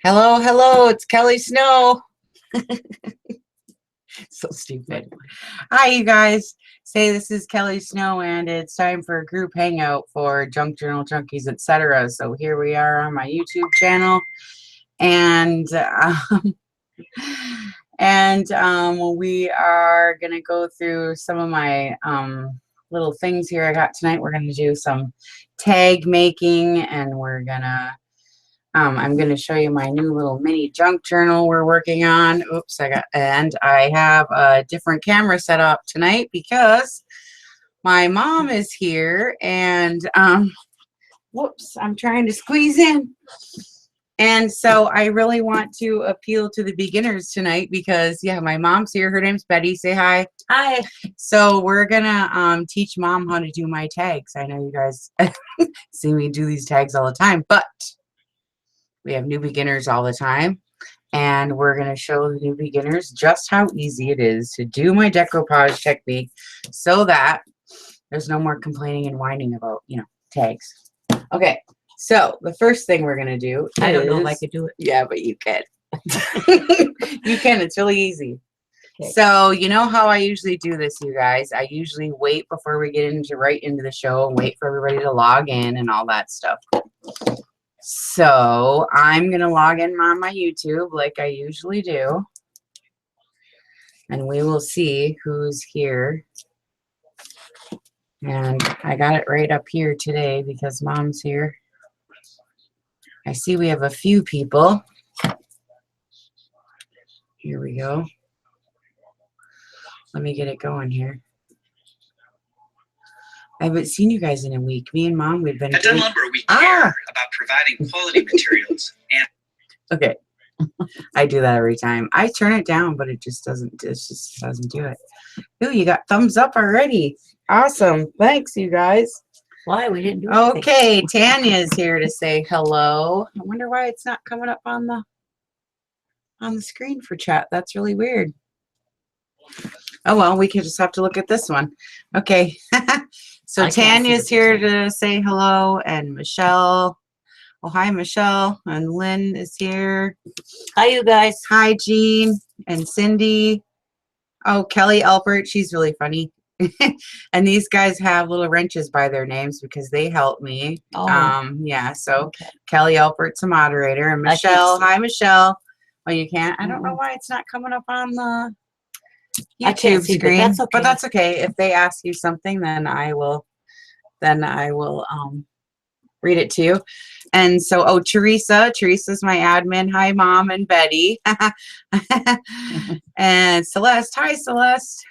Hello, hello, it's Kelly Snow. So stupid. Hi, you guys. Say this is Kelly Snow, and it's time for a group hangout for Junk Journal Junkies, etc. So here we are on my YouTube channel, and we are gonna go through some of my little things here I got tonight. We're gonna do some tag making, and we're gonna I'm going to show you my new little mini junk journal we're working on. Oops, I have a different camera set up tonight because my mom is here, and whoops, I'm trying to squeeze in. And so I really want to appeal to the beginners tonight because, yeah, my mom's here. Her name's Betty. Say hi. Hi. So we're going to teach Mom how to do my tags. I know you guys see me do these tags all the time, but we have new beginners all the time, and we're going to show the new beginners just how easy it is to do my decoupage technique so that there's no more complaining and whining about, tags. Okay, so the first thing we're going to do is... I don't know if I could do it. Yeah, but you can. You can. It's really easy. Okay. So you know how I usually do this, you guys. I usually wait before we get right into the show and wait for everybody to log in and all that stuff. So I'm going to log in on my YouTube like I usually do, and we will see who's here. And I got it right up here today because Mom's here. I see we have a few people. Here we go. Let me get it going here. I haven't seen you guys in a week. Me and Mom, we've been... At Dunlumber, we care about providing quality materials and... Okay. I do that every time. I turn it down, but it just doesn't do it. Ooh, you got thumbs up already. Awesome. Thanks, you guys. Why? We didn't do anything. Okay, Tanya is here to say hello. I wonder why it's not coming up on the screen for chat. That's really weird. Oh, well, we could just have to look at this one. Okay. So Tanya's here to say hello, and Michelle. Oh, hi, Michelle. And Lynn is here. Hi, you guys. Hi, Jean and Cindy. Oh, Kelly Alpert. She's really funny. And these guys have little wrenches by their names because they help me. Oh. Yeah, so Kelly Alpert's a moderator. And Michelle. Hi, Michelle. Oh, you can't? I don't know why it's not coming up on the YouTube screen, but that's okay. If they ask you something, then I will read it to you. And so, oh, Teresa's my admin. Hi, Mom and Betty. And Celeste. Hi, Celeste.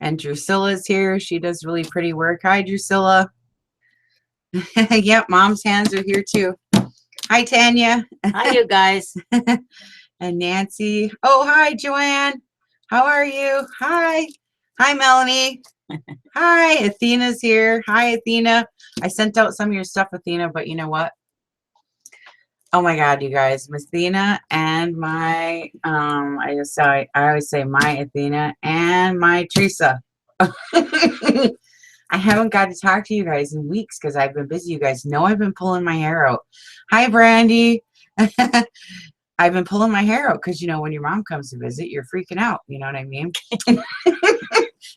And Drusilla's here. She does really pretty work. Hi, Drusilla. Yep, Mom's hands are here too. Hi, Tanya. Hi, you guys. And Nancy. Oh, hi, Joanne. How are you? Hi. Hi, Melanie. Hi, Athena's here. Hi, Athena. I sent out some of your stuff, Athena, but you know what? Oh my God, you guys, Miss Athena and my, I always say my Athena and my Teresa. I haven't got to talk to you guys in weeks because I've been busy. You guys know I've been pulling my hair out. Hi, Brandy. I've been pulling my hair out because, when your mom comes to visit, you're freaking out. You know what I mean?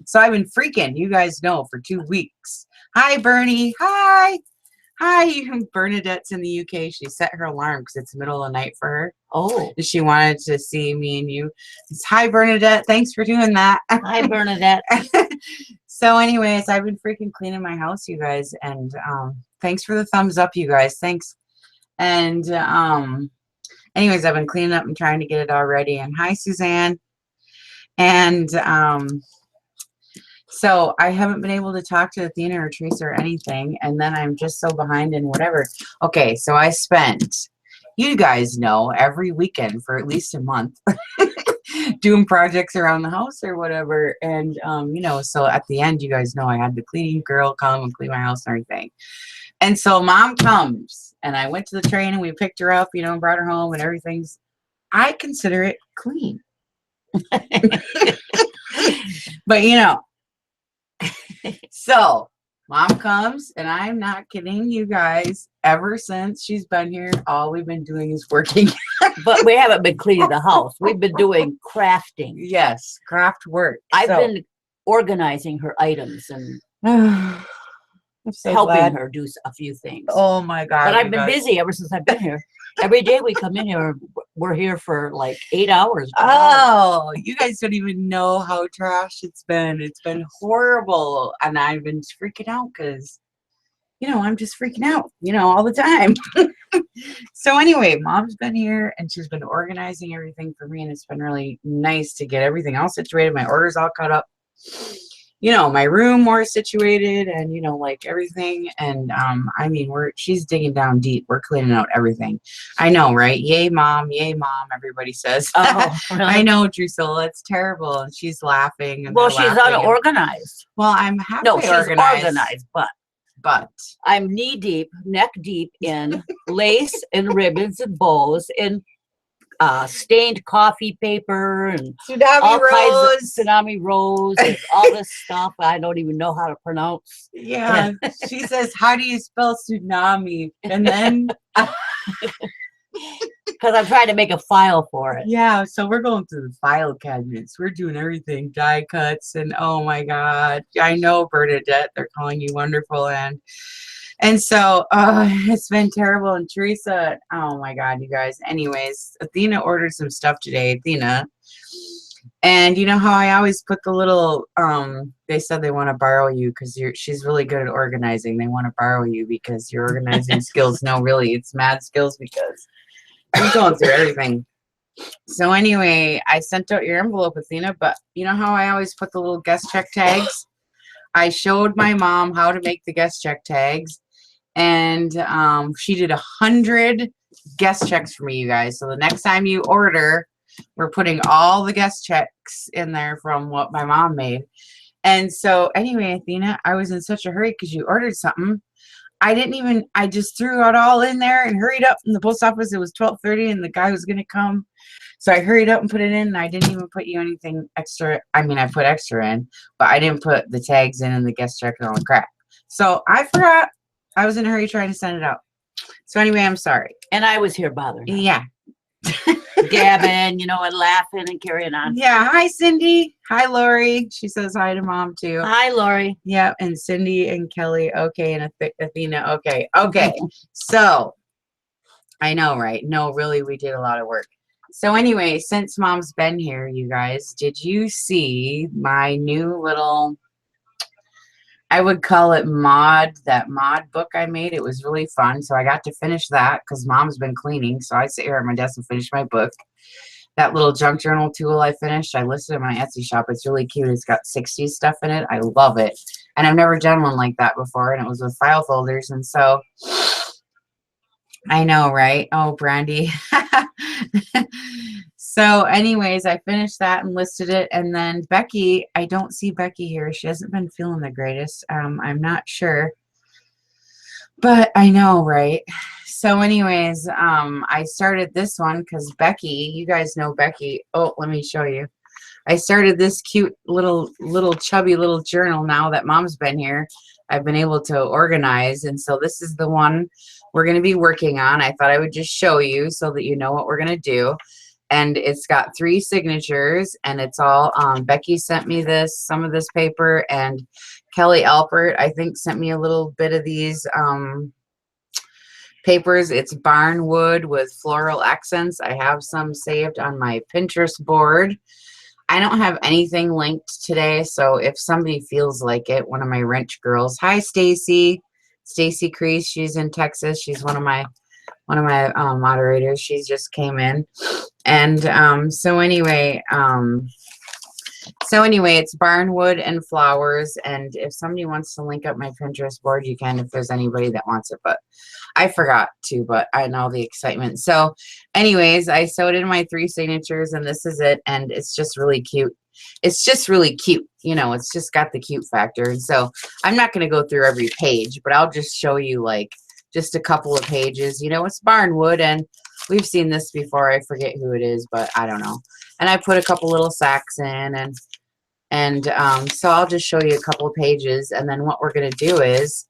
So I've been freaking, you guys know, for 2 weeks. Hi, Bernie. Hi. Hi. Bernadette's in the UK. She set her alarm because it's the middle of the night for her. Oh. She wanted to see me and you. Hi, Bernadette. Thanks for doing that. Hi, Bernadette. So anyways, I've been freaking cleaning my house, you guys. And thanks for the thumbs up, you guys. Thanks. And anyways, I've been cleaning up and trying to get it all ready. And hi, Suzanne. And so I haven't been able to talk to Athena or Teresa or anything. And then I'm just so behind in whatever. Okay, so I spent, you guys know, every weekend for at least a month doing projects around the house or whatever. And, so at the end, you guys know I had the cleaning girl come and clean my house and everything. And so Mom comes, and I went to the train, and we picked her up, and brought her home, and everything's, I consider it clean. But, so Mom comes, and I'm not kidding you guys. Ever since she's been here, all we've been doing is working. But we haven't been cleaning the house. We've been doing crafting. Yes, craft work. I've been organizing her items and I'm so helping glad. her do a few things. Oh my God. But I've you been guys. busy ever since I've been here. Every day we come in here, we're here for like 8 hours. 12 hours. Oh, you guys don't even know how trash it's been. It's been horrible. And I've been freaking out because, you know, I'm just freaking out, you know, all the time. So anyway, Mom's been here and she's been organizing everything for me. And it's been really nice to get everything all situated. My orders all caught up. You know, my room more situated and, you know, like everything. And, I mean, she's digging down deep. We're cleaning out everything. I know, right? Yay, Mom, everybody says. Oh, really? I know, Drusilla, it's terrible. And she's laughing. And Well, they're she's laughing and- unorganized. Well, I'm happy No, she's organized, but I'm knee deep, neck deep in lace and ribbons and bows and stained coffee paper and tsunami all kinds rose. of tsunami rose and all this stuff I don't even know how to pronounce. Yeah, she says, how do you spell tsunami? And then, Because I'm trying to make a file for it. yeah, so we're going through the file cabinets. We're doing everything, die cuts, and oh my God, I know, Bernadette, they're calling you wonderful, and so it's been terrible. And Teresa, oh my God, you guys. Anyways, Athena ordered some stuff today, Athena. And you know how I always put the little, they said they want to borrow you because she's really good at organizing. They want to borrow you because your organizing skills. No, really, it's mad skills because I'm going through everything. So anyway, I sent out your envelope, Athena, but you know how I always put the little guest check tags? I showed my mom how to make the guest check tags, and she did 100 guest checks for me, you guys. So the next time you order, we're putting all the guest checks in there from what my mom made. And so anyway, Athena, I was in such a hurry because you ordered something. I just threw it all in there and hurried up in the post office. It was 12:30 and the guy was going to come. So I hurried up and put it in, and I didn't even put you anything extra. I mean, I put extra in, but I didn't put the tags in and the guest check and all the crap. So I forgot. I was in a hurry trying to send it out. So anyway, I'm sorry. And I was here bothering her. Yeah. Gabbing, you know, and laughing and carrying on. Yeah. Hi, Cindy. Hi, Lori. She says hi to Mom, too. Hi, Lori. Yeah. And Cindy and Kelly. Okay. And Athena. Okay. Okay. So I know, right? No, really, we did a lot of work. So anyway, since Mom's been here, you guys, did you see my new little, I would call it that mod book I made? It was really fun. So I got to finish that because Mom's been cleaning. So I sit here at my desk and finish my book. That little junk journal tool I finished, I listed in my Etsy shop. It's really cute. It's got 60s stuff in it. I love it. And I've never done one like that before. And it was with file folders. And so I know, right? Oh, Brandy. So anyways, I finished that and listed it. And then Becky, I don't see Becky here. She hasn't been feeling the greatest. I'm not sure. But I know, right? So anyways, I started this one because Becky, you guys know Becky. Oh, let me show you. I started this cute little chubby little journal now that Mom's been here. I've been able to organize. And so this is the one we're going to be working on. I thought I would just show you so that you know what we're going to do. And it's got 3 signatures, and it's all, Becky sent me some of this paper, and Kelly Alpert, I think, sent me a little bit of these papers. It's barnwood with floral accents. I have some saved on my Pinterest board. I don't have anything linked today, so if somebody feels like it, one of my wrench girls. Hi, Stacy. Stacy Crease. She's in Texas. She's one of my moderators. She just came in. And so anyway, it's barnwood and flowers. And if somebody wants to link up my Pinterest board, you can if there's anybody that wants it. But I forgot to, but I know the excitement. So anyways, I sewed in my 3 signatures, and this is it. And it's just really cute. It's just really cute. You know, it's just got the cute factor. And so I'm not going to go through every page, but I'll just show you like just a couple of pages. You know, it's barnwood, and we've seen this before. I forget who it is, but I don't know. And I put a couple little sacks in, and And so I'll just show you a couple of pages, and then what we're gonna do is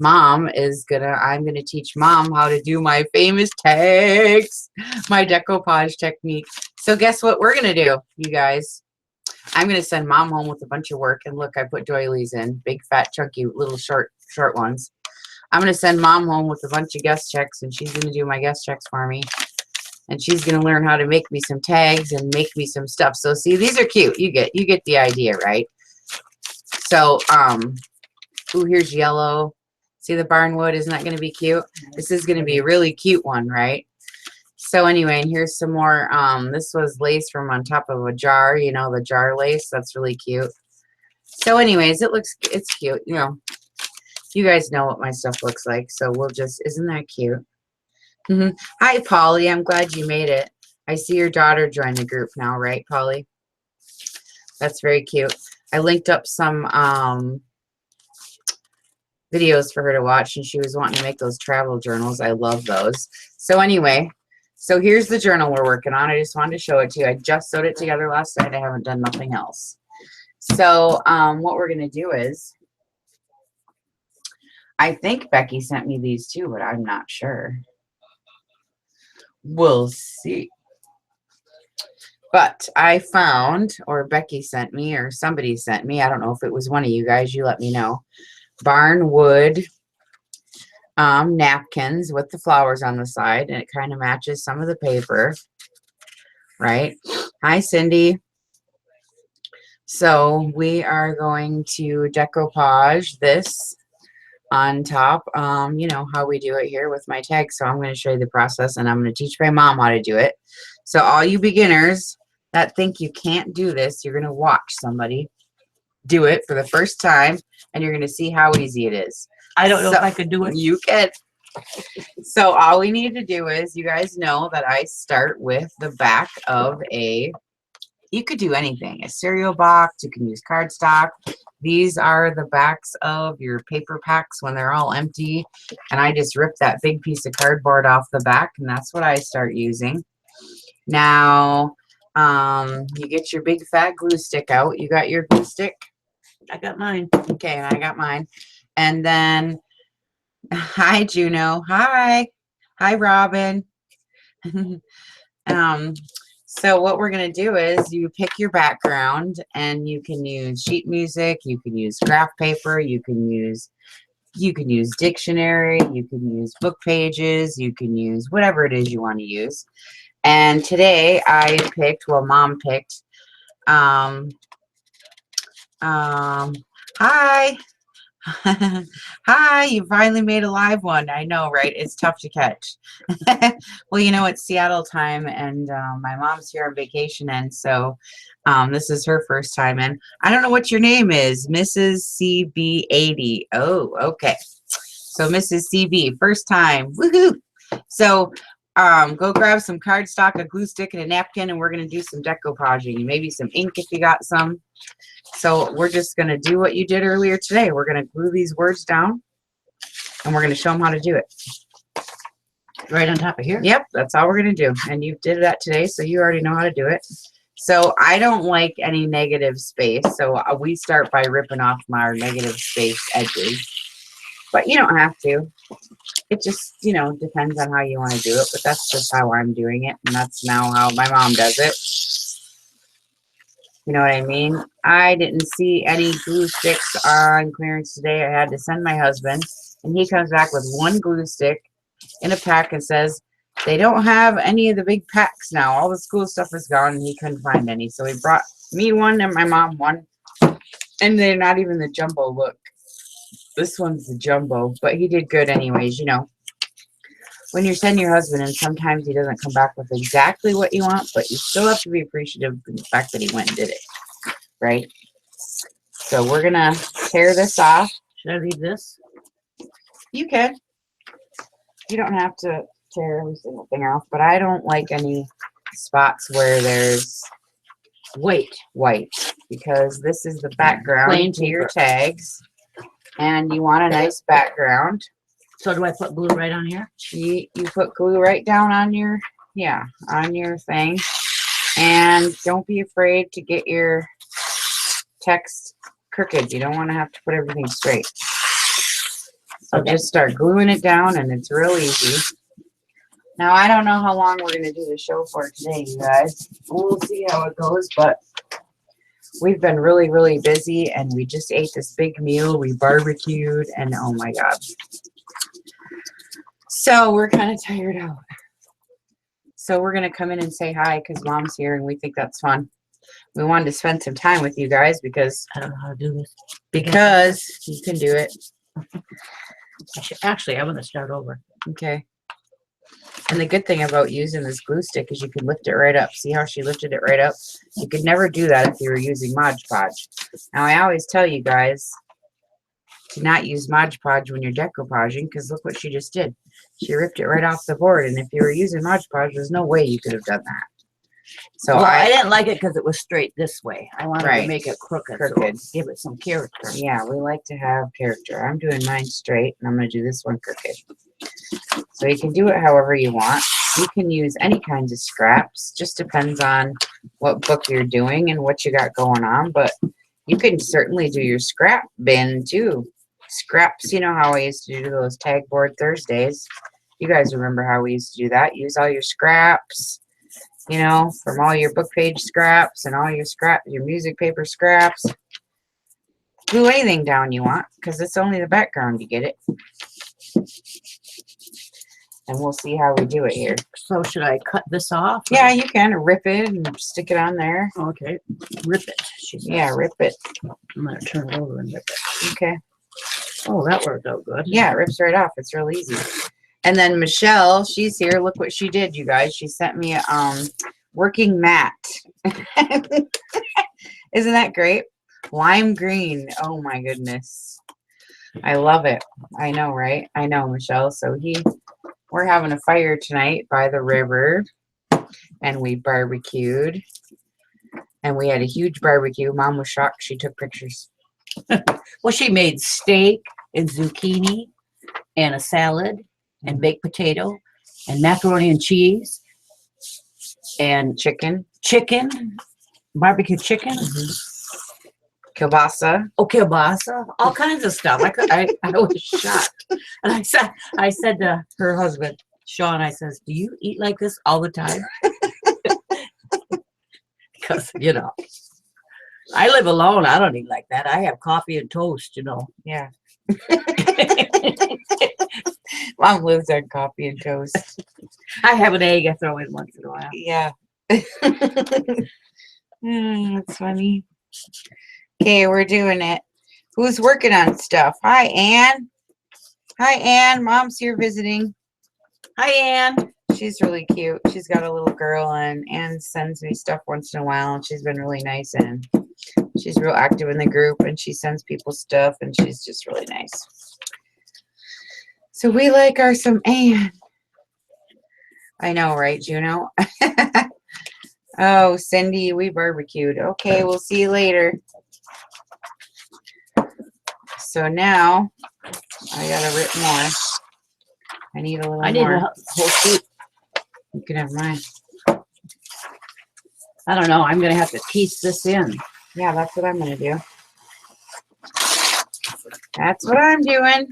I'm gonna teach Mom how to do my famous tags, my decoupage technique. So guess what we're gonna do, you guys? I'm gonna send Mom home with a bunch of work, and look, I put doilies in, big, fat, chunky, little short ones. I'm gonna send Mom home with a bunch of guest checks, and she's gonna do my guest checks for me. And she's gonna learn how to make me some tags and make me some stuff. So see, these are cute. You get the idea, right? So ooh, here's yellow. See the barnwood? Isn't that gonna be cute? This is gonna be a really cute one, right? So anyway, and here's some more. This was lace from on top of a jar, you know, the jar lace. That's really cute. So anyways, it's cute. You know, you guys know what my stuff looks like. So we'll just, isn't that cute? Hi, Polly. I'm glad you made it. I see your daughter join the group now, right, Polly? That's very cute. I linked up some videos for her to watch, and she was wanting to make those travel journals. I love those. So anyway, so here's the journal we're working on. I just wanted to show it to you. I just sewed it together last night. I haven't done nothing else. So what we're going to do is, I think Becky sent me these too, but I'm not sure. We'll see. But I found, or Becky sent me, or somebody sent me, I don't know if it was one of you guys, you let me know, barnwood napkins with the flowers on the side, and it kind of matches some of the paper, right? Hi, Cindy. So we are going to decoupage this on top, you know how we do it here with my tags. So I'm going to show you the process, and I'm going to teach my mom how to do it. So all you beginners that think you can't do this, you're going to watch somebody do it for the first time, and you're going to see how easy it is. I don't know if I could do it. You can. So all we need to do is, you guys know that I start with the back of you could do anything, a cereal box, you can use cardstock. These are the backs of your paper packs when they're all empty. And I just rip that big piece of cardboard off the back, and that's what I start using. Now, you get your big fat glue stick out. You got your glue stick? I got mine. Okay, and I got mine. And then, hi, Juno. Hi. Hi, Robin. So what we're going to do is you pick your background, and you can use sheet music, you can use graph paper, you can use dictionary, you can use book pages, you can use whatever it is you want to use. And today I picked, well, Mom picked, hi. Hi, you finally made a live one. I know, right? It's tough to catch. Well, you know, it's Seattle time, and my mom's here on vacation, and so this is her first time in. I don't know what your name is, Mrs. CB80. Oh, okay. So Mrs. CB, first time. Woohoo! So go grab some cardstock, a glue stick, and a napkin, and we're going to do some decoupaging. Maybe some ink if you got some. So we're just going to do what you did earlier today. We're going to glue these words down, and we're going to show them how to do it. Right on top of here? Yep, that's all we're going to do. And you did that today, so you already know how to do it. So I don't like any negative space, so we start by ripping off our negative space edges. But you don't have to. It just, you know, depends on how you want to do it. But that's just how I'm doing it, and that's now how my mom does it. You know what I mean? I didn't see any glue sticks on clearance today. I had to send my husband, and he comes back with one glue stick in a pack and says they don't have any of the big packs now. All the school stuff is gone, and he couldn't find any. So he brought me one and my mom one, and they're not even the jumbo. Look, this one's the jumbo, but he did good anyways. You know, when you're sending your husband, and sometimes he doesn't come back with exactly what you want, but you still have to be appreciative of the fact that he went and did it, right? So we're gonna tear this off. Should I leave this? You can. You don't have to tear every single thing off, but I don't like any spots where there's white, because this is the background Plain to your paper. tags, and you want a nice background. So do I put glue right on here? You put glue right down on your, on your thing, and don't be afraid to get your text crooked. You don't want to have to put everything straight. So Okay. just start gluing it down, and it's real easy. Now, I don't know how long we're going to do the show for today, you guys. We'll see how it goes, but we've been really, really busy, and we just ate this big meal. We barbecued, and oh my God. So we're kind of tired out. So we're going to come in and say hi because Mom's here, and we think that's fun. We wanted to spend some time with you guys because I don't know how to do this. you can do it. Actually, I'm going to start over. Okay. And the good thing about using this glue stick is you can lift it right up. See how she lifted it right up? You could never do that if you were using Mod Podge. Now, I always tell you guys to not use Mod Podge when you're decoupaging because look what she just did. She ripped it right off the board. And if you were using Mod Podge, there's no way you could have done that. So Well, I didn't like it because it was straight this way. I wanted Right. to make it crooked. Crooked. So give it some character. yeah, we like to have character. I'm doing mine straight, and I'm going to do this one crooked. So you can do it however you want. You can use any kinds of scraps. Just depends on what book you're doing and what you got going on. But you can certainly do your scrap bin too. Scraps, you know how I used to do those tag board Thursdays. You guys remember how we used to do that. Use all your scraps, you know, from all your book page scraps and all your music paper scraps. Glue anything down you want because it's only the background you get it. And we'll see how we do it here. So should I cut this off? Yeah, you can rip it and stick it on there. Okay. Rip it. She says. Yeah, rip it. I'm going to turn it over and rip it. Okay. Oh, that worked out good. Yeah, it rips right off. It's real easy. And then Michelle, she's here. Look what she did, you guys. She sent me a working mat. Isn't that great? Lime green. Oh my goodness. I love it. I know, right? I know, Michelle. So we're having a fire tonight by the river, and we barbecued, and we had a huge barbecue. Mom was shocked. She took pictures. Well, she made steak and zucchini and a salad and baked potato and macaroni and cheese and Chicken, barbecue chicken. kielbasa. Oh, kielbasa, all kinds of stuff. I was shocked. And I said to her husband, Sean, I says, do you eat like this all the time? Because, you know, I live alone. I don't eat like that. I have coffee and toast, you know. Yeah. Mom lives on coffee and toast. I have an egg I throw in once in a while. Yeah. That's funny. Okay, we're doing it. Who's working on stuff? Hi, Ann. Hi, Ann. Mom's here visiting. Hi, Ann. She's really cute. She's got a little girl, and Ann sends me stuff once in a while, and she's been really nice, and she's real active in the group, and she sends people stuff, and she's just really nice. So we like our some Ann. I know, right, Juno? Oh, Cindy, we barbecued. Okay, we'll see you later. So now I gotta rip more. I need a little I need more. a whole sheet. You can have mine. I don't know. I'm going to have to piece this in. Yeah, that's what I'm gonna do. That's what I'm doing.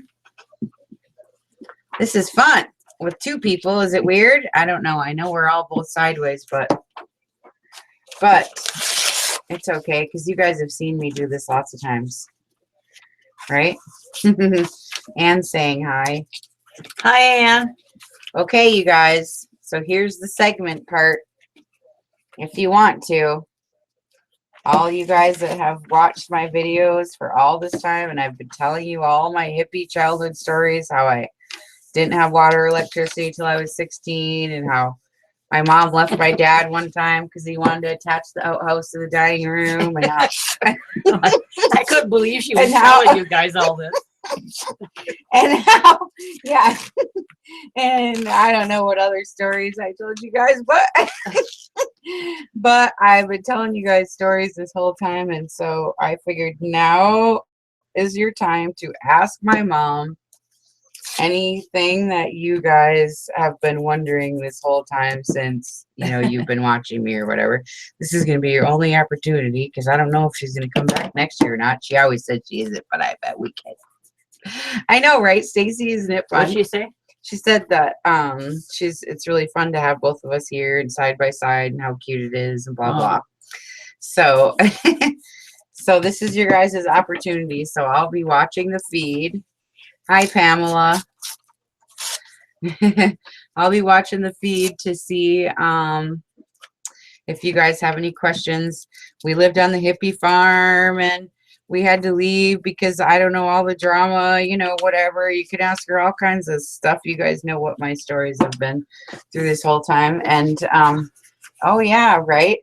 This is fun with two people. Is it weird? I don't know. I know we're all both sideways, but it's okay because you guys have seen me do this lots of times, right? And saying hi. Hi, Ann. Okay, you guys. So here's the segment part. If you want to, all you guys that have watched my videos for all this time, and I've been telling you all my hippie childhood stories, how I didn't have water or electricity till I was 16, and how my mom left my dad one time because he wanted to attach the outhouse to the dining room, and how I couldn't believe she was And how- telling you guys all this. and how, yeah, and I don't know what other stories I told you guys, but I've been telling you guys stories this whole time, and so I figured now is your time to ask my mom anything that you guys have been wondering this whole time since, you've been watching me or whatever, this is going to be your only opportunity because I don't know if she's going to come back next year or not. She always said she isn't, but I bet we can. I know, right, Stacy? Isn't it fun? What'd she say? She said that it's really fun to have both of us here and side by side and how cute it is and blah blah. So so this is your guys' opportunity. So I'll be watching the feed. Hi Pamela. I'll be watching the feed to see if you guys have any questions. We lived on the hippie farm and we had to leave because I don't know all the drama, whatever. You could ask her all kinds of stuff. You guys know what my stories have been through this whole time. And, oh yeah, right.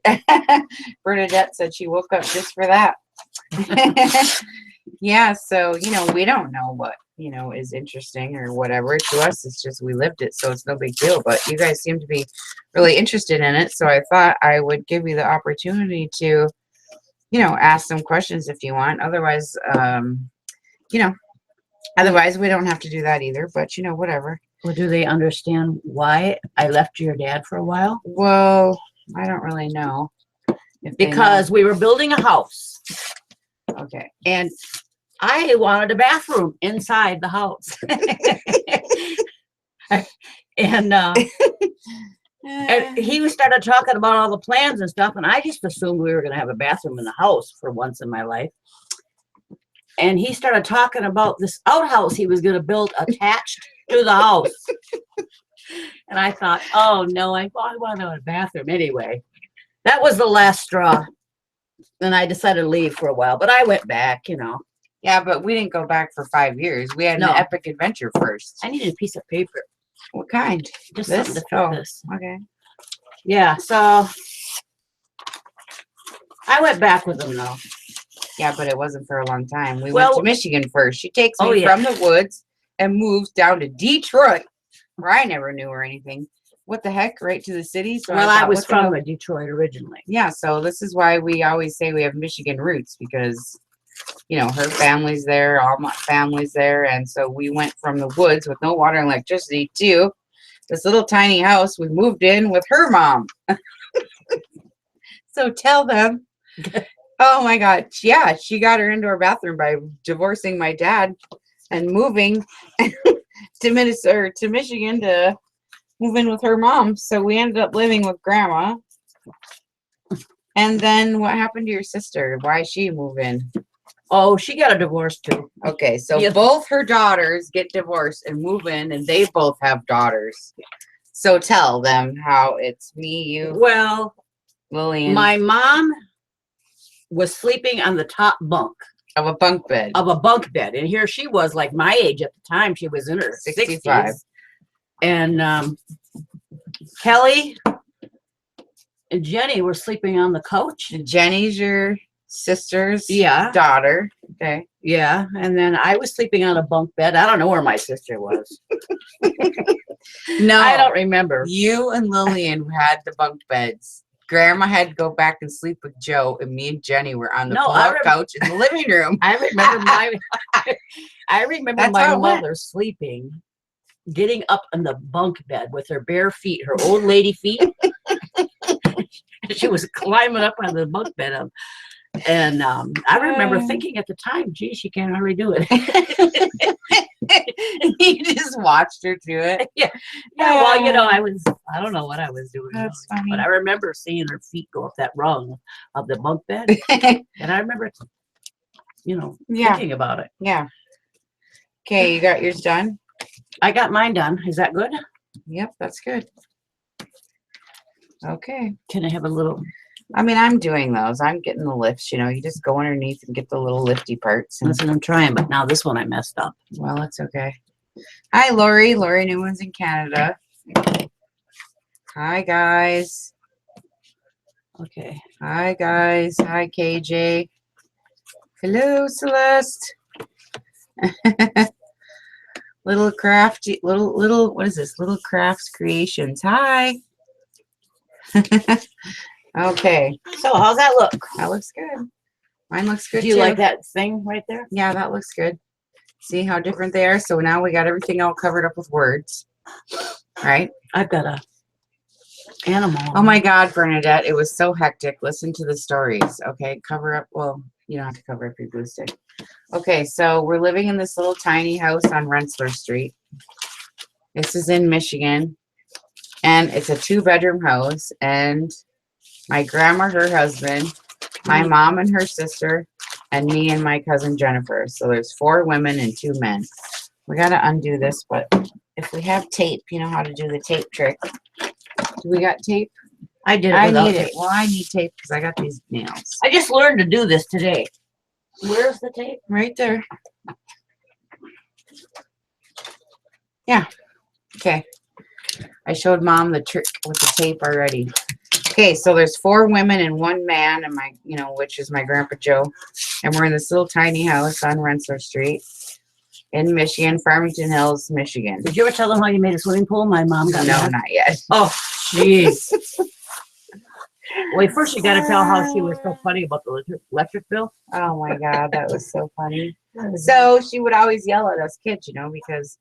Bernadette said she woke up just for that. Yeah. So, we don't know what, is interesting or whatever. To us, it's just, we lived it. So it's no big deal, but you guys seem to be really interested in it. So I thought I would give you the opportunity to, ask some questions if you want. Otherwise, otherwise we don't have to do that either, but whatever. Well, do they understand why I left your dad for a while? Well, I don't really know. Because we were building a house. Okay. And I wanted a bathroom inside the house. And he started talking about all the plans and stuff, and I just assumed we were going to have a bathroom in the house for once in my life. And he started talking about this outhouse he was going to build attached to the house. And I thought, oh no, I want a bathroom anyway. That was the last straw. And I decided to leave for a while, but I went back, Yeah, but we didn't go back for 5 years. We had an epic adventure first. I needed a piece of paper. What kind? Just This? something to fit this. Okay. Yeah, so I went back with him though. Yeah, but it wasn't for a long time. We went to Michigan first. She takes me yeah. from the woods and moves down to Detroit, where I never knew or anything. What the heck? Right to the city? So Well, I I was thought, from Detroit originally. Yeah, so this is why we always say we have Michigan roots because, her family's there, all my family's there. And so we went from the woods with no water and electricity to this little tiny house we moved in with her mom. So tell them. Oh my God. Yeah, she got her indoor bathroom by divorcing my dad and moving to Michigan to move in with her mom. So we ended up living with grandma. And then what happened to your sister? Why she move in? Oh, she got a divorce too. Okay, so both her daughters get divorced and move in, and they both have daughters. So tell them how it's me, you, Well, Lillian, my mom was sleeping on the top bunk of a bunk bed. of a bunk bed, and here she was, like my age at the time. She was in her 65. 60s. And Kelly and Jenny were sleeping on the couch. Jenny's your sister's Yeah. daughter. Okay. Yeah, and then I was sleeping on a bunk bed. I don't know where my sister was. No, I don't remember. You and Lillian had the bunk beds. Grandma had to go back and sleep with Joe, and me and Jenny were on the pull-out couch in the living room. I remember That's my how it went. mother sleeping, getting up on the bunk bed with her bare feet, her old lady feet. She was climbing up on the bunk bed. And I remember thinking at the time, gee, she can't hardly do it. You just watched her do it. Yeah, well, I don't know what I was doing. That's really, funny. but I remember seeing her feet go up that rung of the bunk bed. And I remember, thinking about it. Yeah. Okay, you got yours done? I got mine done. Is that good? Yep, that's good. Okay. Can I have a little? I mean, I'm doing those. I'm getting the lifts, you just go underneath and get the little lifty parts. And, Listen, I'm trying, but now this one I messed up. well, it's okay. Hi, Lori. Lori Newman's in Canada. Hi, guys. Okay. Hi, guys. Hi, KJ. Hello, Celeste. Little crafty, little, what is this? Little Crafts Creations. Hi. Okay. So how's that look? That looks good. Mine looks good Do you too. like that thing right there? Yeah, that looks good. See how different they are? So now we got everything all covered up with words. Right? I've got a animal. Oh my God, Bernadette, it was so hectic. Listen to the stories. Okay, cover up. Well, you don't have to cover up your glue stick. Okay, so we're living in this little tiny house on Rensselaer Street. This is in Michigan. And it's a 2-bedroom house. And my grandma, her husband, my mom and her sister, and me and my cousin Jennifer. So there's 4 women and 2 men. We got to undo this, but if we have tape, you know how to do the tape trick. Do we got tape? I did it I without need tape. it. Well, I need tape because I got these nails. I just learned to do this today. Where's the tape? Right there. Yeah. Okay. I showed Mom the trick with the tape already. Okay, so there's 4 women and 1 man, and my, which is my Grandpa Joe. And we're in this little tiny house on Rensselaer Street in Michigan, Farmington Hills, Michigan. Did you ever tell them how you made a swimming pool? My mom got No, mad. not yet. Oh, jeez. Well, first you got to tell how she was so funny about the electric bill. Oh my God, that was so funny. So she would always yell at us kids, because,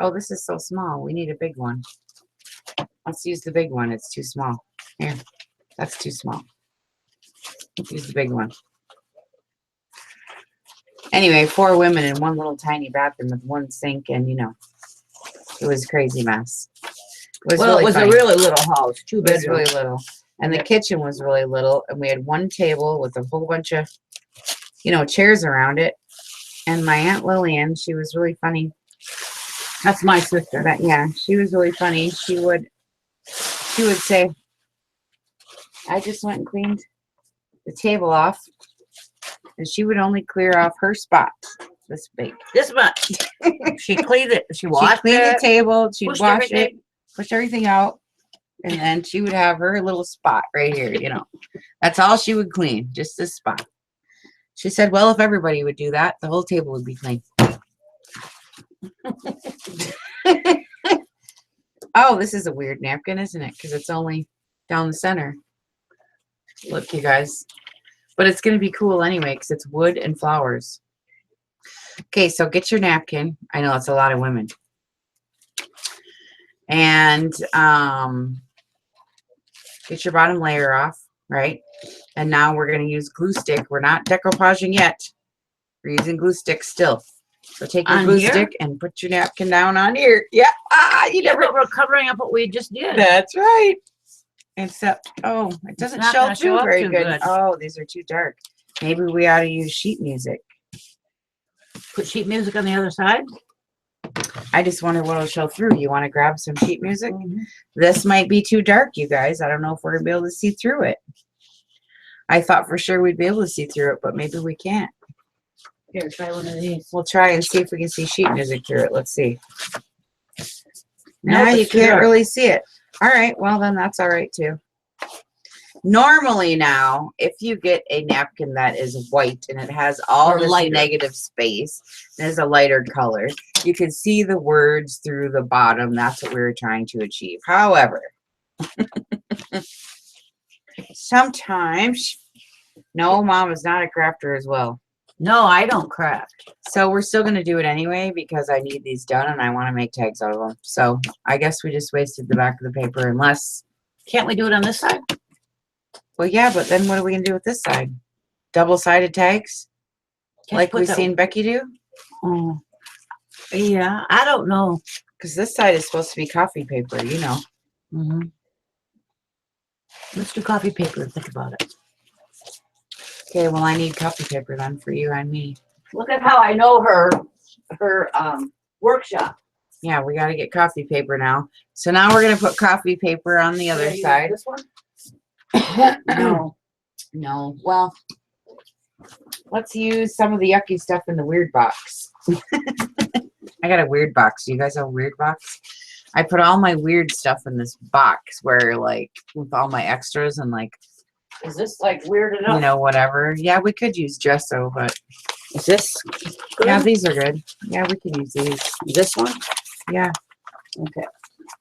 oh, this is so small. We need a big one. Let's use the big one. It's too small. Here, that's too small. Use the big one. Anyway, 4 women in 1 little tiny bathroom with 1 sink, and it was a crazy mess. It was a really little house, 2 It was bedrooms. really little. And the kitchen was really little, and we had 1 table with a whole bunch of, chairs around it. And my Aunt Lillian, she was really funny. That's my sister. Yeah, she was really funny. She would say, I just went and cleaned the table off, and she would only clear off her spot, this big. This much. She cleaned it. She She washed cleaned it. the table, she'd pushed wash everything. it, push everything out, and then she would have her little spot right here, That's all she would clean, just this spot. She said, well, if everybody would do that, the whole table would be clean. Oh, this is a weird napkin, isn't it? Because it's only down the center. Look, you guys. But it's going to be cool anyway because it's wood and flowers. Okay, so get your napkin. I know it's a lot of women. And get your bottom layer off, right? And now we're going to use glue stick. We're not decoupaging yet. We're using glue stick still. So take your On glue here? stick and put your napkin down on here. Yeah. You Yeah, never. but we're covering up what we just did. That's right. Except, oh, it doesn't not show gonna show through up very too good. good. Oh, these are too dark. Maybe we ought to use sheet music. Put sheet music on the other side. I just wonder what will show through. You want to grab some sheet music? This might be too dark, you guys. I don't know if we're going to be able to see through it. I thought for sure we'd be able to see through it, but maybe we can't. Here, try one of these. We'll try and see if we can see sheet music through it. Let's see. Nope, No, you it's too can't dark. really see it. All right, well, then that's all right, too. Normally now, if you get a napkin that is white and it has all Or this lighter. negative space, and is a lighter color, you can see the words through the bottom. That's what we were trying to achieve. However, sometimes, no, Mom is not a crafter as well. No, I don't craft. So we're still going to do it anyway because I need these done and I want to make tags out of them. So I guess we just wasted the back of the paper unless, Can't we do it on this side? well, yeah, but then what are we going to do with this side? Double-sided tags? Can't you Like put we've that- seen Becky do? Oh, yeah, I don't know. Because this side is supposed to be coffee paper, Let's do coffee paper and think about it. Okay, well, I need coffee paper then for you and me. Look at how I know her workshop. Yeah, we got to get coffee paper now. So now we're going to put coffee paper on the other Should I use side. This one? No. No. Well, let's use some of the yucky stuff in the weird box. I got a weird box. Do you guys have a weird box? I put all my weird stuff in this box where, like, with all my extras and, like, Is this like weird enough? you know, whatever. Yeah, we could use gesso, but Is this good? yeah, these are good. Yeah, we could use these. This one? Yeah. Okay.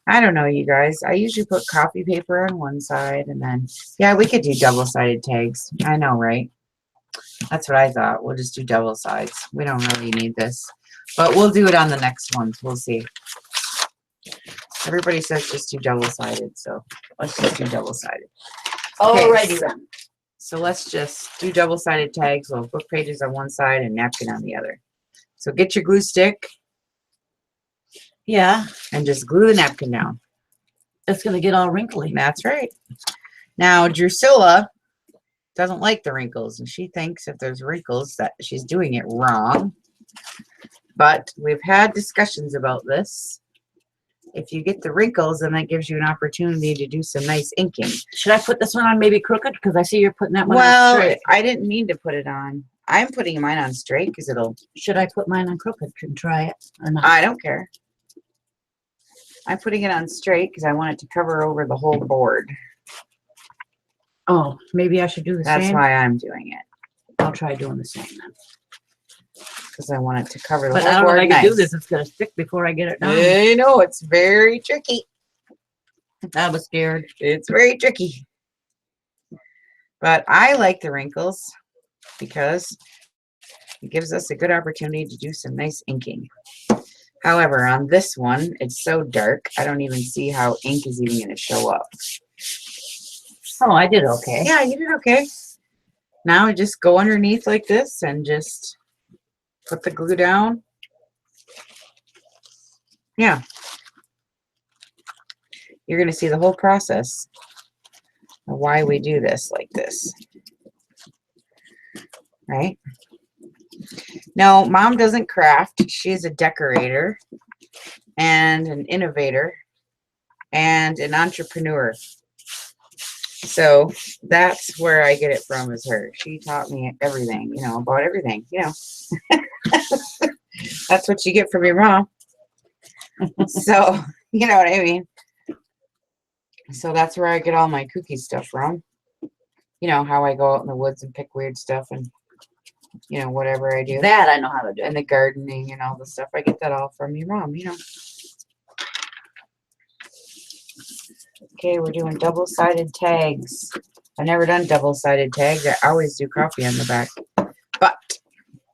I don't know, you guys. I usually put coffee paper on one side and then, yeah, we could do double-sided tags. I know, right? That's what I thought. We'll just do double sides. We don't really need this. But we'll do it on the next one. We'll see. Everybody says just do double-sided, so let's just do double-sided. Alrighty then. So let's just do double-sided tags. We'll have book pages on one side and napkin on the other. So get your glue stick. Yeah, And just glue the napkin down. it's gonna get all wrinkly. That's right. Now, Drusilla doesn't like the wrinkles, and she thinks if there's wrinkles that she's doing it wrong. But we've had discussions about this. If you get the wrinkles, then that gives you an opportunity to do some nice inking. Should I put this one on maybe crooked? Because I see you're putting that one on Well, straight. I didn't mean to put it on. I'm putting mine on straight because it'll... Should I put mine on crooked and try it or not? I don't care. I'm putting it on straight because I want it to cover over the whole board. Oh, maybe I should do the That's same. why I'm doing it. I'll try doing the same then. Because I want it to cover the But whole I don't know board if I can nice. do this. It's gonna stick before I get it down. I know, it's very tricky. I was scared. It's very tricky. But I like the wrinkles because it gives us a good opportunity to do some nice inking. However, on this one, it's so dark, I don't even see how ink is even going to show up. Oh, I did okay. Yeah, you did okay. Now just go underneath like this and just put the glue down. Yeah. You're going to see the whole process of why we do this like this. Right? No, Mom doesn't craft. She's a decorator and an innovator and an entrepreneur. So that's where I get it from, is her. She taught me everything, you know, about everything, you know. That's what you get from your mom. So, you know what I mean? So that's where I get all my kooky stuff from. You know, how I go out in the woods and pick weird stuff and, you know, whatever I do. That I know how to do. And the gardening and all the stuff. I get that all from your mom, you know. Okay, we're doing double-sided tags. I've never done double-sided tags. I always do coffee on the back. But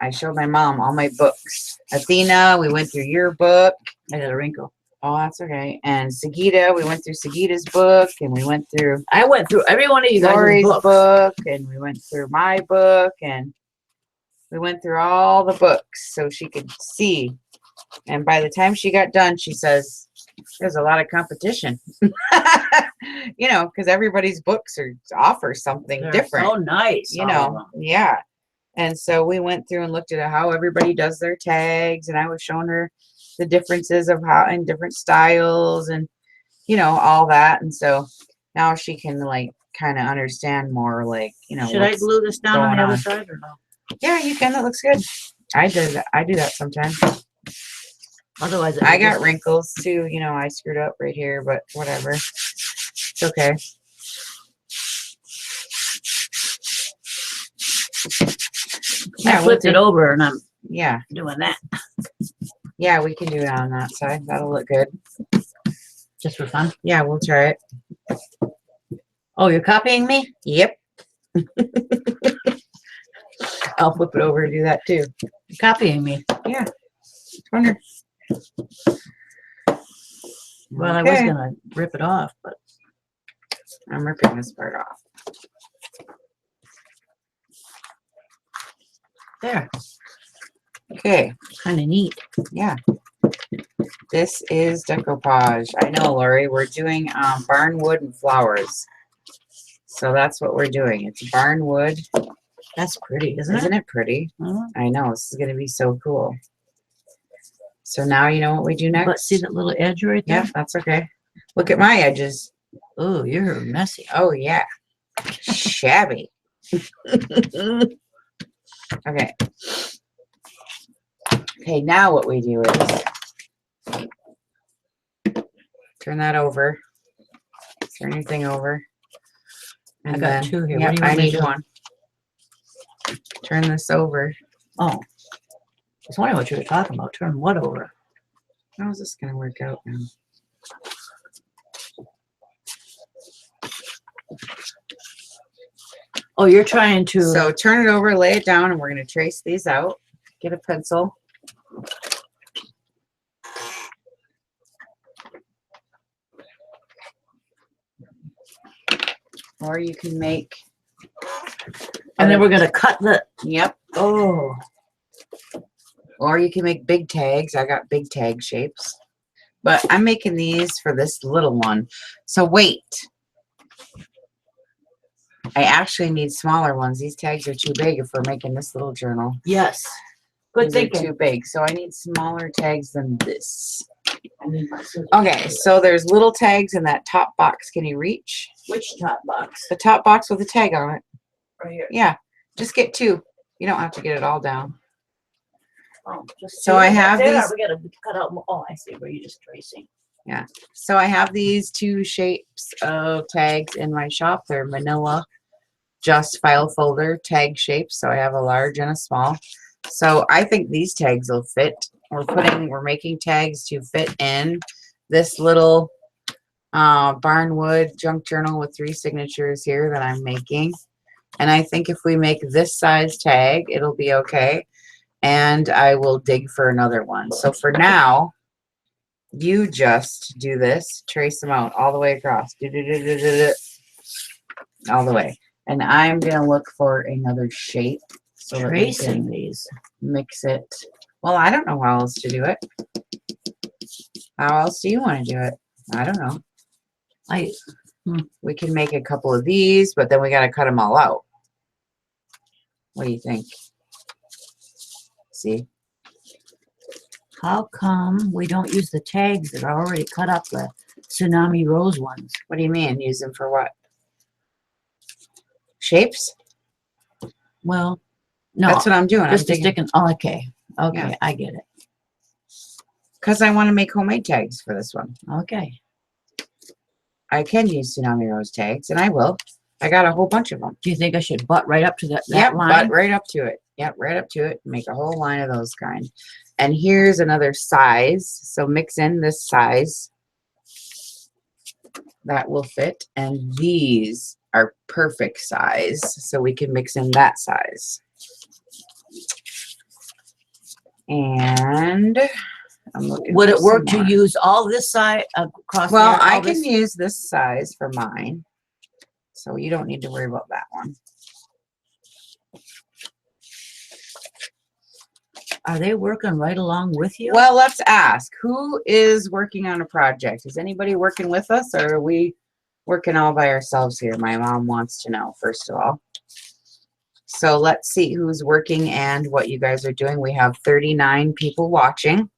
I showed my mom all my books. Athena, we went through your book. I got a wrinkle. Oh, that's okay. And Sagita, we went through Sagita's book, and we went through I went through every one of you guys' Lori's books. book, and we went through my book, and we went through all the books so she could see. And by the time she got done, she says, there's a lot of competition. You know, because everybody's books offer something They're different. so nice. You all of know, them. yeah. And so we went through and looked at how everybody does their tags, and I was showing her the differences of how and different styles and, you know, all that. And so now she can like kind of understand more, like, you know, Should I glue this down on going the other on. side or no? yeah, you can. That looks good. I do that sometimes. Otherwise, I got wrinkles too. You know, I screwed up right here, but whatever. It's okay. I we'll flipped it do- over and I'm Yeah, doing that yeah, we can do it on that side. That'll look good. just for fun. Yeah, we'll try it. Oh, you're copying me? Yep. I'll flip it over and do that too. You're copying me. Yeah. Wonder. Well, I was Okay. gonna rip it off, but I'm ripping this part off. there, Okay. kind of neat. Yeah. This is decoupage. I know, Lori. We're doing barn wood and flowers. So that's what we're doing. It's barn wood. That's pretty, isn't it? Isn't it pretty? Mhm. I know. This is going to be so cool. So now you know what we do next? But see that little edge right there? Yeah, that's okay. Look at my edges. Oh, you're messy. Oh, yeah. Shabby. Okay. Okay, now what we do is turn that over. Turn your thing over. I got two here. What Yep, do you I want me to need do? one. Turn this over. Oh, I was wondering what you were talking about. Turn what over? How is this going to work out now? Oh, you're trying to. So turn it over, lay it down, and we're going to trace these out. Get a pencil. Or you can make, And then we're gonna cut the, yep. oh, Or you can make big tags. I got big tag shapes. But I'm making these for this little one. So wait. I actually need smaller ones. These tags are too big if we're making this little journal. yes. Good These are thinking. too big. So I need smaller tags than this. I need my scissors. Okay, so there's little tags in that top box. Can you reach? Which top box? The top box with a tag on it. Right here. Yeah, just get 2. You don't have to get it all down. Oh, just So I two? have That's it, or these- we gotta cut out more. Oh, I see where you're just tracing. So I have these 2 shapes of tags in my shop. They're manila, just file folder tag shapes. So I have a large and a small. So I think these tags will fit. We're making tags to fit in this little barnwood junk journal with 3 signatures here that I'm making. And I think if we make this size tag, it'll be okay. And I will dig for another one. So for now, you just do this, trace them out all the way across. All the way. And I'm going to look for another shape so that we Tracing can these. mix it. Well, I don't know how else to do it. How else do you want to do it? I don't know. We can make a couple of these, but then we got to cut them all out. What do you think? See? How come we don't use the tags that are already cut up, the tsunami rose ones? What do you mean? Use them for what? Shapes? Well, no, That's what I'm doing. just to stick in. Oh, okay. Okay, Yeah. I get it. Because I want to make homemade tags for this one. Okay. I can use tsunami rose tags, and I will. I got a whole bunch of them. Do you think I should butt right up to that Yep, line? but right up to it. Yep, right up to it. Make a whole line of those kind. And here's another size. So mix in this size. That will fit. And these are perfect size. So we can mix in that size. And I'm looking Would for it work some to more. use all this side across Well, there, I all can this- use this size for mine. So you don't need to worry about that one. Are they working right along with you? Well, let's ask. Who is working on a project? Is anybody working with us, or are we working all by ourselves here? My mom wants to know, first of all. So let's see who's working and what you guys are doing. We have 39 people watching.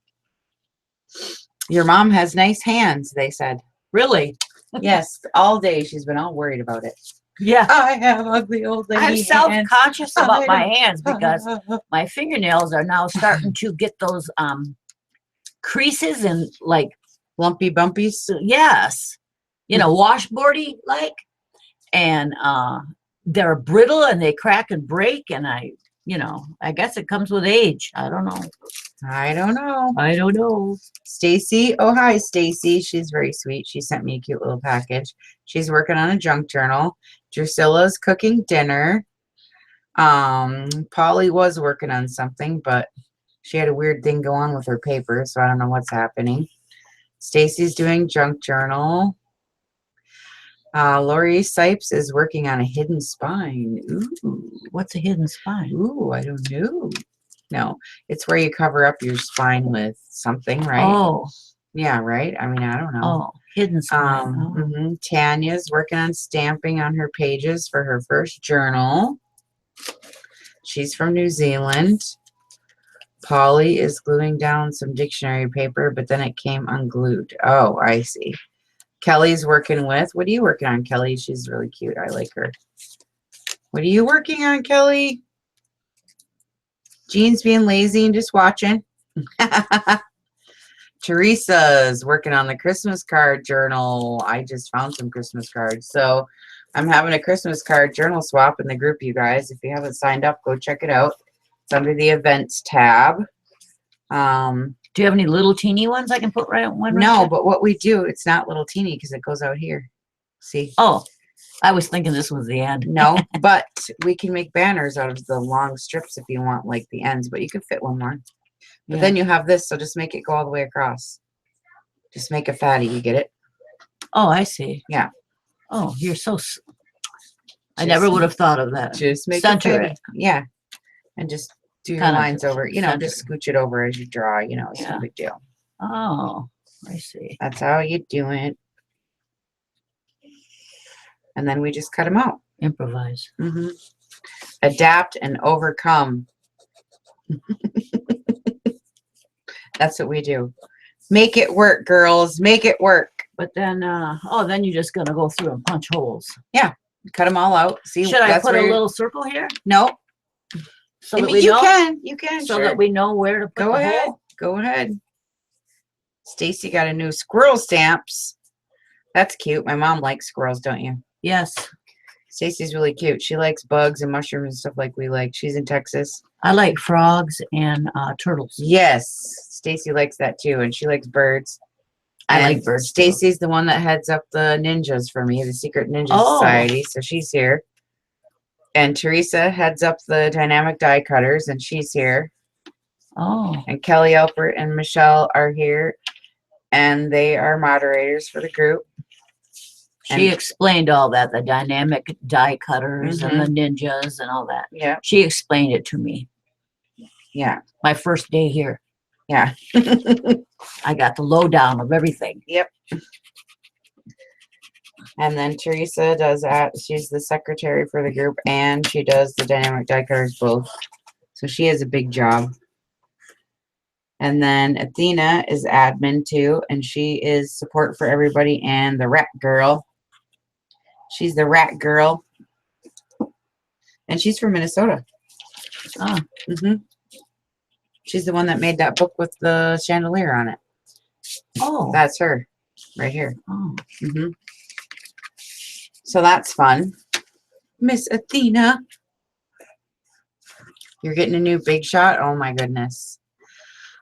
Your mom has nice hands, they said. Really? Yes, all day she's been all worried about it. Yeah. I have ugly old lady I'm hands. self-conscious about my I- hands because my fingernails are now starting to get those creases and like, Lumpy bumpies. yes, you know, washboardy like, and they're brittle and they crack and break, and I guess it comes with age. I don't know. I don't know. I don't know. Stacy. Oh, hi, Stacy. She's very sweet. She sent me a cute little package. She's working on a junk journal. Drusilla's cooking dinner. Polly was working on something, but she had a weird thing go on with her paper, so I don't know what's happening. Stacy's doing junk journal. Lori Sipes is working on a hidden spine. Ooh. What's a hidden spine? Ooh, I don't know. No, it's where you cover up your spine with something, right? Oh, Yeah, right? I mean, I don't know. hidden spine. Oh. Tanya's working on stamping on her pages for her first journal. She's from New Zealand. Polly is gluing down some dictionary paper, but then it came unglued. Oh, I see. Kelly's working with, what are you working on, Kelly? She's really cute. I like her. What are you working on, Kelly? Jean's being lazy and just watching. Teresa's working on the Christmas card journal. I just found some Christmas cards. So I'm having a Christmas card journal swap in the group, you guys. If you haven't signed up, go check it out. It's under the events tab. Do you have any little teeny ones I can put right on one? No, but what we do, it's not little teeny because it goes out here. See? Oh, I was thinking this was the end. No, but we can make banners out of the long strips if you want, like the ends, but you can fit one more. But then you have this, so just make it go all the way across. Just make a fatty, you get it? Oh, I see. Yeah. Oh, you're so I never would have thought of that. Just make Center it. it. Yeah. And just do your Kinda lines over, you know, center. just scooch it over as you draw, you know, it's no Yeah. big deal. Oh, I see. That's how you do it. And then we just cut them out. Improvise. Adapt and overcome. That's what we do. Make it work, girls. Make it work. But then, then you're just gonna go through and punch holes. Cut them all out. See, Should I that's put a where little circle here no. so I that mean, we you know? can. You can. So sure. that we know where to put Go the ahead. hole. Go ahead. Stacy got a new squirrel stamps. That's cute. My mom likes squirrels, don't you? Yes, Stacy's really cute. She likes bugs and mushrooms and stuff like we like. She's in Texas. I like frogs and turtles. Yes. Stacy likes that too. And she likes birds. I And like birds. too. Stacy's the one that heads up the ninjas for me, the Secret Ninja Oh. Society. So she's here. And Teresa heads up the dynamic die cutters, and she's here. Oh, And Kelly Alpert and Michelle are here, and they are moderators for the group. she And- explained all that, the dynamic die cutters Mm-hmm. and the ninjas and all that. Yeah, She explained it to me. yeah, My first day here, yeah. I got the lowdown of everything. Yep. And then Teresa does that. She's the secretary for the group, and she does the dynamic die cutters both. So she has a big job. And then Athena is admin too, and she is support for everybody and the rat girl. She's the rat girl. And she's from Minnesota. Ah, She's the one that made that book with the chandelier on it. oh, That's her right here. oh. So that's fun. Miss Athena. You're getting a new big shot? Oh my goodness.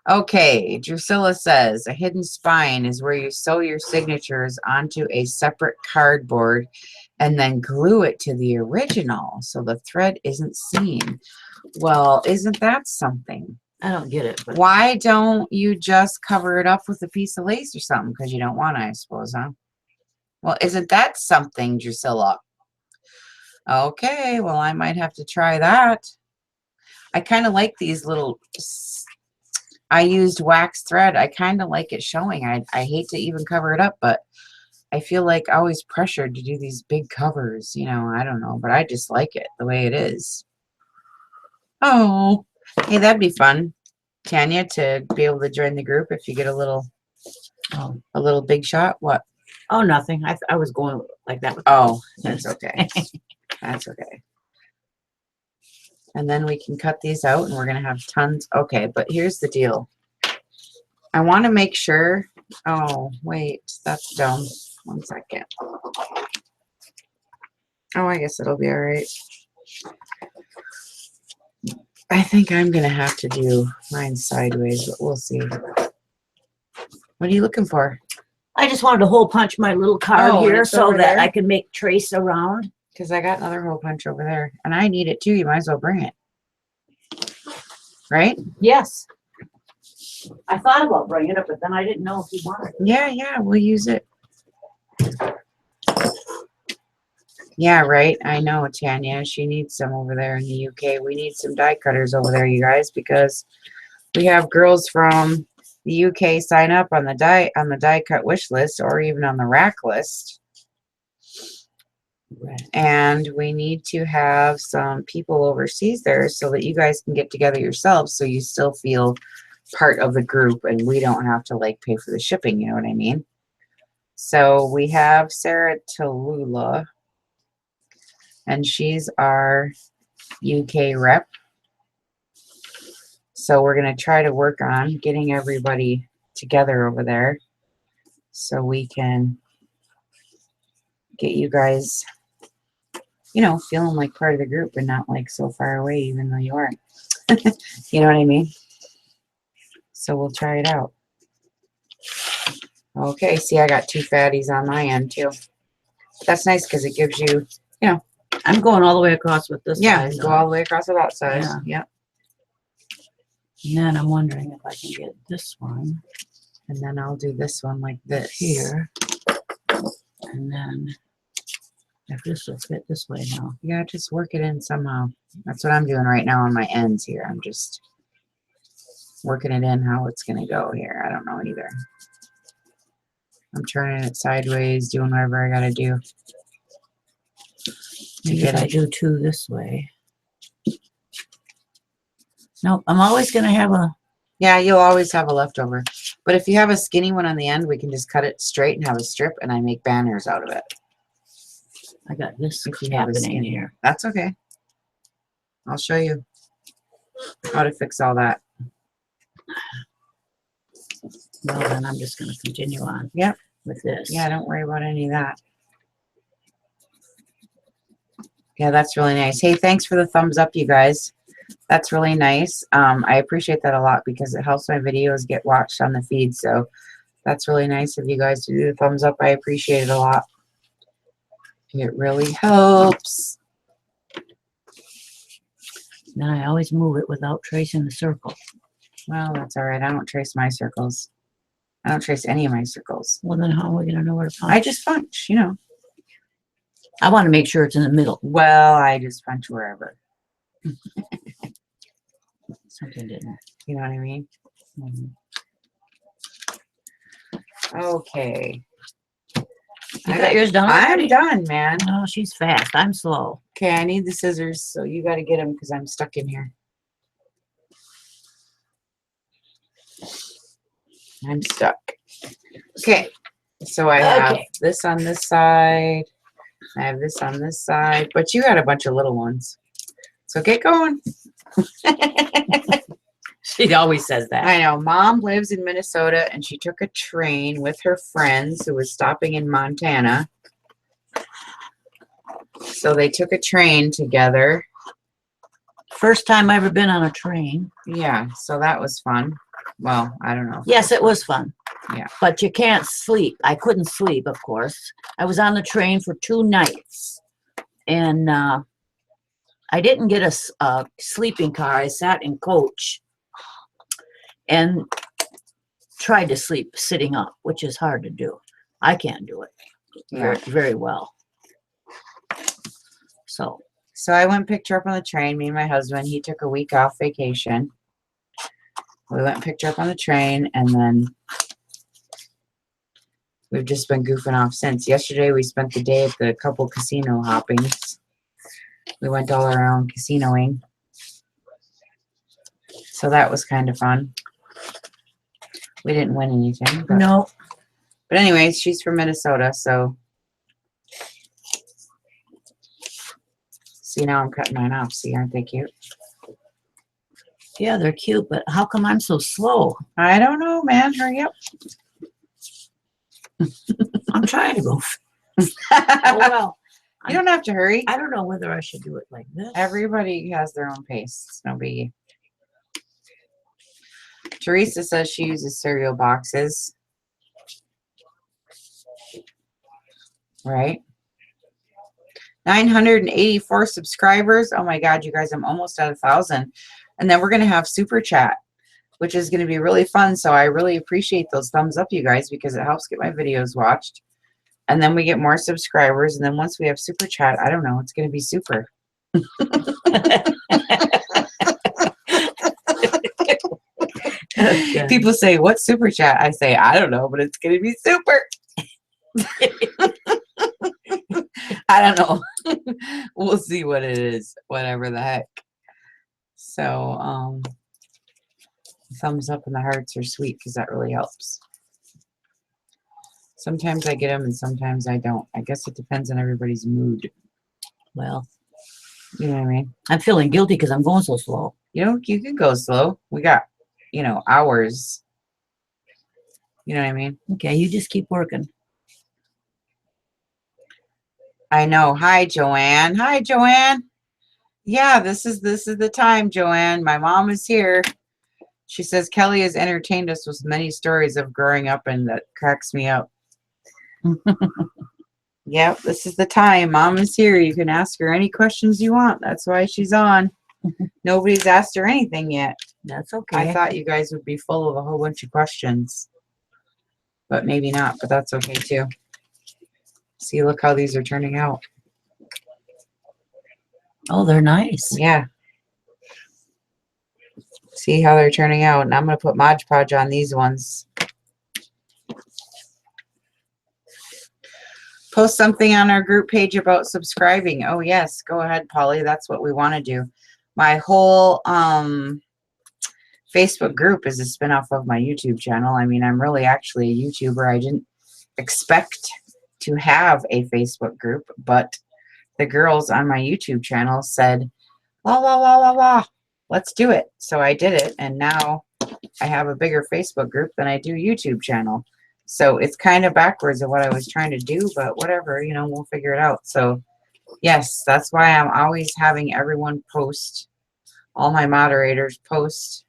Okay, Drusilla says a hidden spine is where you sew your signatures onto a separate cardboard and then glue it to the original so the thread isn't seen. Well, isn't that something? I don't get it. But Why don't you just cover it up with a piece of lace or something? Because you don't want to, I suppose, huh? Well, isn't that something, Drusilla? Okay, well, I might have to try that. I kind of like these little... I used wax thread. I kind of like it showing. I hate to even cover it up, but I feel like always pressured to do these big covers. You know, I don't know, but I just like it the way it is. Oh, hey, that'd be fun, Tanya, to be able to join the group if you get a little big shot. What? oh, nothing. I was going like that. With Oh, that's okay. That's okay. And then we can cut these out, and we're going to have tons. Okay, but here's the deal. I want to make sure. Oh, wait. That's dumb. 1 second. Oh, I guess it'll be all right. I think I'm going to have to do mine sideways, but we'll see. What are you looking for? I just wanted to hole punch my little card Oh, and here it's so over that there? I can make trace around. Because I got another hole punch over there. And I need it too. You might as well bring it. Right? Yes. I thought about bringing it up, but then I didn't know if you wanted it. Yeah, we'll use it. Yeah, right. I know, Tanya. She needs some over there in the UK. We need some die cutters over there, you guys, because we have girls from the UK sign up on the die cut wish list or even on the rack list. And we need to have some people overseas there so that you guys can get together yourselves so you still feel part of the group and we don't have to like pay for the shipping, you know what I mean? So we have Sarah Tallulah, and she's our UK rep. So we're going to try to work on getting everybody together over there so we can get you guys, you know, feeling like part of the group and not like so far away even though you aren't. You know what I mean? So we'll try it out. Okay, see, I got 2 fatties on my end too. That's nice because it gives you, you know. I'm going all the way across with this Yeah, side. go all the way across to that side. Yeah. Yep. And then I'm wondering if I can get this one And then I'll do this one like this. here. And then If this will fit this way now. Yeah, just work it in somehow. That's what I'm doing right now on my ends here. I'm just working it in how it's going to go here. I don't know either. I'm turning it sideways, doing whatever I got to do. Maybe get if I it. do two this way. No, I'm always going to have a, Yeah, you'll always have a leftover. But if you have a skinny one on the end, we can just cut it straight and have a strip, and I make banners out of it. I got this If you have a happening skinny. here. That's okay. I'll show you how to fix all that. Well, then I'm just going to continue on. Yep. With this. Yeah, don't worry about any of that. Yeah, that's really nice. Hey, thanks for the thumbs up, you guys. That's really nice. I appreciate that a lot because it helps my videos get watched on the feed. So that's really nice of you guys to do the thumbs up. I appreciate it a lot. It really helps. Then I always move it without tracing the circle. Well, that's all right. I don't trace my circles. I don't trace any of my circles. Well, then how are we going to know where to punch? I just punch, you know. I want to make sure it's in the middle. Well, I just punch wherever. Something didn't. You know what I mean? Okay. You got yours done I'm already? done, man. Oh, she's fast. I'm slow. Okay, I need the scissors, so you got to get them because I'm stuck in here. I'm stuck. Okay, so I have this on this side. I have this on this side, but you had a bunch of little ones. So get going. She always says that. I know. Mom lives in Minnesota, and she took a train with her friends who was stopping in Montana. So they took a train together. First time I ever been on a train. Yeah, so that was fun. Well, I don't know. Yes, it was fun. Yeah. But you can't sleep. I couldn't sleep, of course. I was on the train for 2 nights. And I didn't get a sleeping car. I sat in coach and tried to sleep sitting up, which is hard to do. I can't do it very, very well. So I went and picked her up on the train. Me and my husband, he took a week off vacation. We went and picked her up on the train, and then we've just been goofing off since. Yesterday, we spent the day at the couple casino hoppings. We went all around casinoing. So that was kind of fun. We didn't win anything. But, no. But anyways, she's from Minnesota, so. See, now I'm cutting mine off. See, aren't they cute? Yeah, they're cute, but how come I'm so slow? I don't know, man. Hurry up. I'm trying to go. Oh, well, You don't have to hurry. I don't know whether I should do it like this. Everybody has their own pace. It's no biggie. Teresa says she uses cereal boxes. Right? 984 subscribers. Oh my God, you guys, I'm almost at 1,000. And then we're going to have super chat, which is going to be really fun. So I really appreciate those thumbs up, you guys, because it helps get my videos watched. And then we get more subscribers. And then once we have super chat, I don't know, it's going to be super. Okay. People say, what's super chat? I say, I don't know, but it's going to be super. I don't know. We'll see what it is, whatever the heck. So, thumbs up and the hearts are sweet because that really helps. Sometimes I get them and sometimes I don't. I guess it depends on everybody's mood. Well, You know what I mean? I'm feeling guilty because I'm going so slow. You know, you can go slow. We got, hours. You know what I mean? Okay, you just keep working. I know. Hi, Joanne. Hi, Joanne. Yeah, this is the time, Joanne. My mom is here. She says Kelly has entertained us with many stories of growing up, and that cracks me up. Yep, this is the time. Mom is here. You can ask her any questions you want. That's why she's on. Nobody's asked her anything yet. That's okay. I thought you guys would be full of a whole bunch of questions. But maybe not, but that's okay too. See, look how these are turning out. Oh, they're nice. Yeah. See how they're turning out. And I'm going to put Mod Podge on these ones. Post something on our group page about subscribing. Oh, yes. Go ahead, Polly. That's what we want to do. My whole Facebook group is a spinoff of my YouTube channel. I mean, I'm really actually a YouTuber. I didn't expect to have a Facebook group, but the girls on my YouTube channel said, la, la, la, la, la, let's do it. So I did it, and now I have a bigger Facebook group than I do YouTube channel. So it's kind of backwards of what I was trying to do, but whatever, you know, we'll figure it out. So yes, that's why I'm always having everyone post, all my moderators post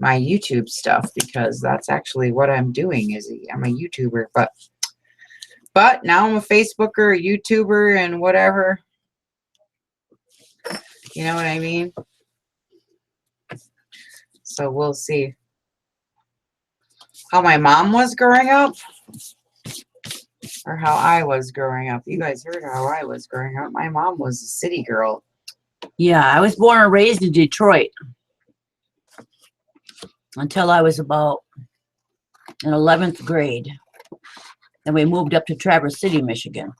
my YouTube stuff, because that's actually what I'm doing. Is I'm a YouTuber, but now I'm a Facebooker, a YouTuber, and whatever. You know what I mean? So we'll see. How my mom was growing up, or how I was growing up. You guys heard how I was growing up. My mom was a city girl. Yeah, I was born and raised in Detroit until I was about in 11th grade. Then we moved up to Traverse City, Michigan.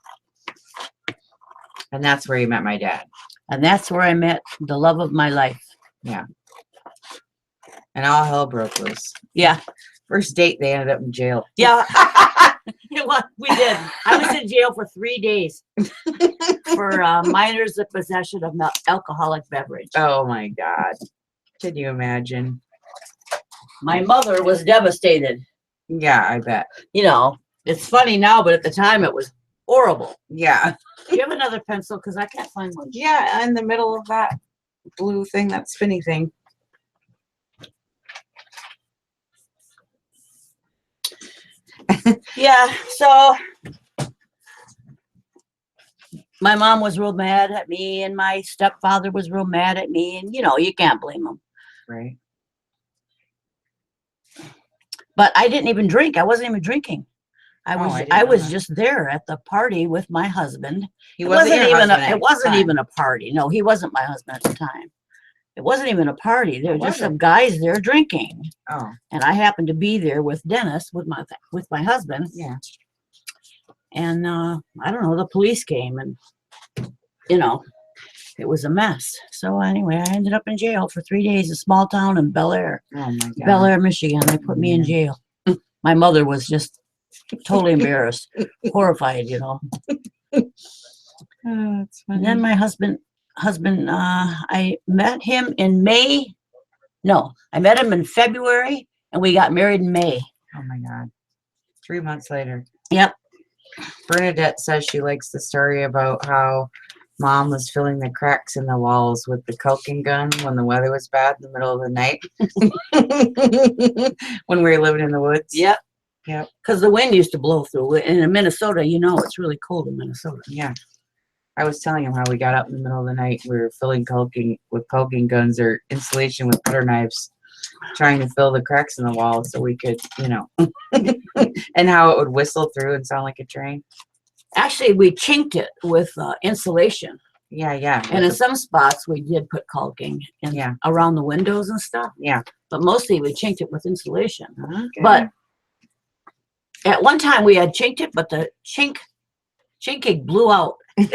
And that's where you met my dad. And that's where I met the love of my life. Yeah. And all hell broke loose. Yeah. First date, they ended up in jail. Yeah. We did. I was in jail for 3 days for minors in possession of alcoholic beverage. Oh my God. Can you imagine? My mother was devastated. Yeah, I bet. You know, it's funny now, but at the time it was horrible. Yeah. Do you have another pencil? Because I can't find one. Yeah, in the middle of that blue thing, that spinny thing. Yeah, so my mom was real mad at me, and my stepfather was real mad at me, and you know, you can't blame them. Right. But I didn't even drink. I wasn't even drinking. I didn't I know was that. just there at the party with my husband. He wasn't your even husband at it the wasn't time. even a party. No, he wasn't my husband at the time. It wasn't even a party. There were just wasn't? some guys there drinking. Oh, And I happened to be there with Dennis, with my husband. yeah. And I don't know, the police came, and you know, it was a mess. So anyway, I ended up in jail for 3 days, a small town in Bel Air, Oh my God. Bel Air, Michigan. They put me in jail. My mother was just totally embarrassed, horrified, you know. Oh, that's funny. And then my husband, I met him in May. No, I met him in February, and we got married in May. Oh my God. 3 months later. Yep. Bernadette says she likes the story about how Mom was filling the cracks in the walls with the caulking gun when the weather was bad in the middle of the night. When we were living in the woods. Yep. Yep. Because the wind used to blow through. And in Minnesota, you know, it's really cold in Minnesota. Yeah. I was telling him how we got up in the middle of the night. We were filling caulking with caulking guns or insulation with butter knives, trying to fill the cracks in the wall so we could, you know, and how it would whistle through and sound like a train. Actually, we chinked it with insulation. Yeah, yeah. And in some spots, we did put caulking in, around the windows and stuff. Yeah. But mostly we chinked it with insulation. Okay. But at one time we had chinked it, but the chinking blew out in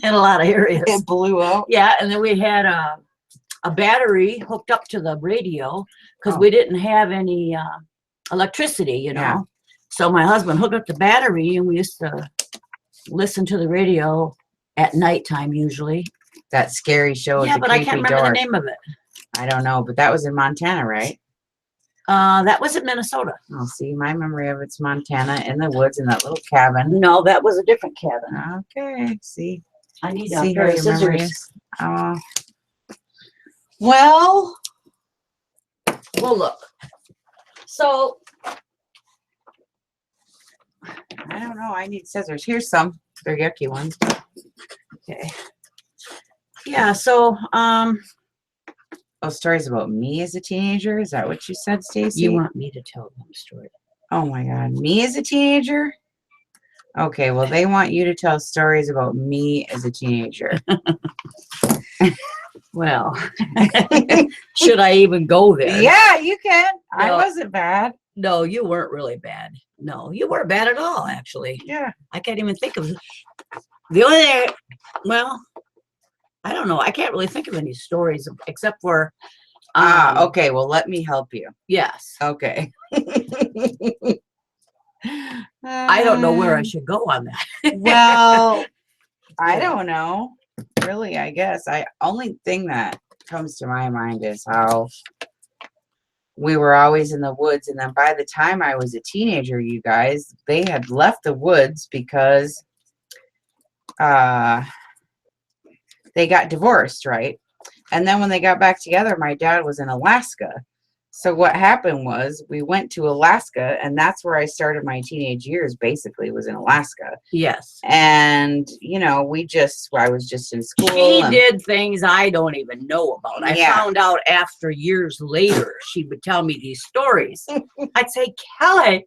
a lot of areas. It blew out? Yeah, and then we had a battery hooked up to the radio because we didn't have any electricity, you know. Yeah. So my husband hooked up the battery, and we used to listen to the radio at nighttime usually. That scary show. Yeah, with the but I can't creepy remember the door. name of it. I don't know, but that was in Montana, right? That was in Minnesota. Oh, see, my memory of it's Montana in the woods in that little cabin. No, that was a different cabin. Okay, see. I need See a pair how of your memory scissors. is. Well, Well, look. So I don't know. I need scissors. Here's some. They're yucky ones. okay. Yeah, so Oh, stories about me as a teenager? Is that what you said, Stacy? you want me to tell them a story? Oh my God. Me as a teenager? Okay, well, they want you to tell stories about me as a teenager. Well, should I even go there? Yeah, you can. I No. wasn't bad. No, you weren't really bad. No, you weren't bad at all, actually. Yeah. I can't even think of the only thing. Well, I don't know. I can't really think of any stories except for. Okay, well, let me help you. Yes. Okay. I don't know where I should go on that. Well, I Yeah. don't know. Really, I guess. Only thing that comes to my mind is how we were always in the woods, and then by the time I was a teenager, you guys, they had left the woods because they got divorced, right? And then when they got back together, my dad was in Alaska. So what happened was we went to Alaska, and that's where I started my teenage years, basically, was in Alaska. Yes. And, you know, I was just in school. She and- did things I don't even know about. I Yeah. found out after years later, she would tell me these stories. I'd say, Kelly,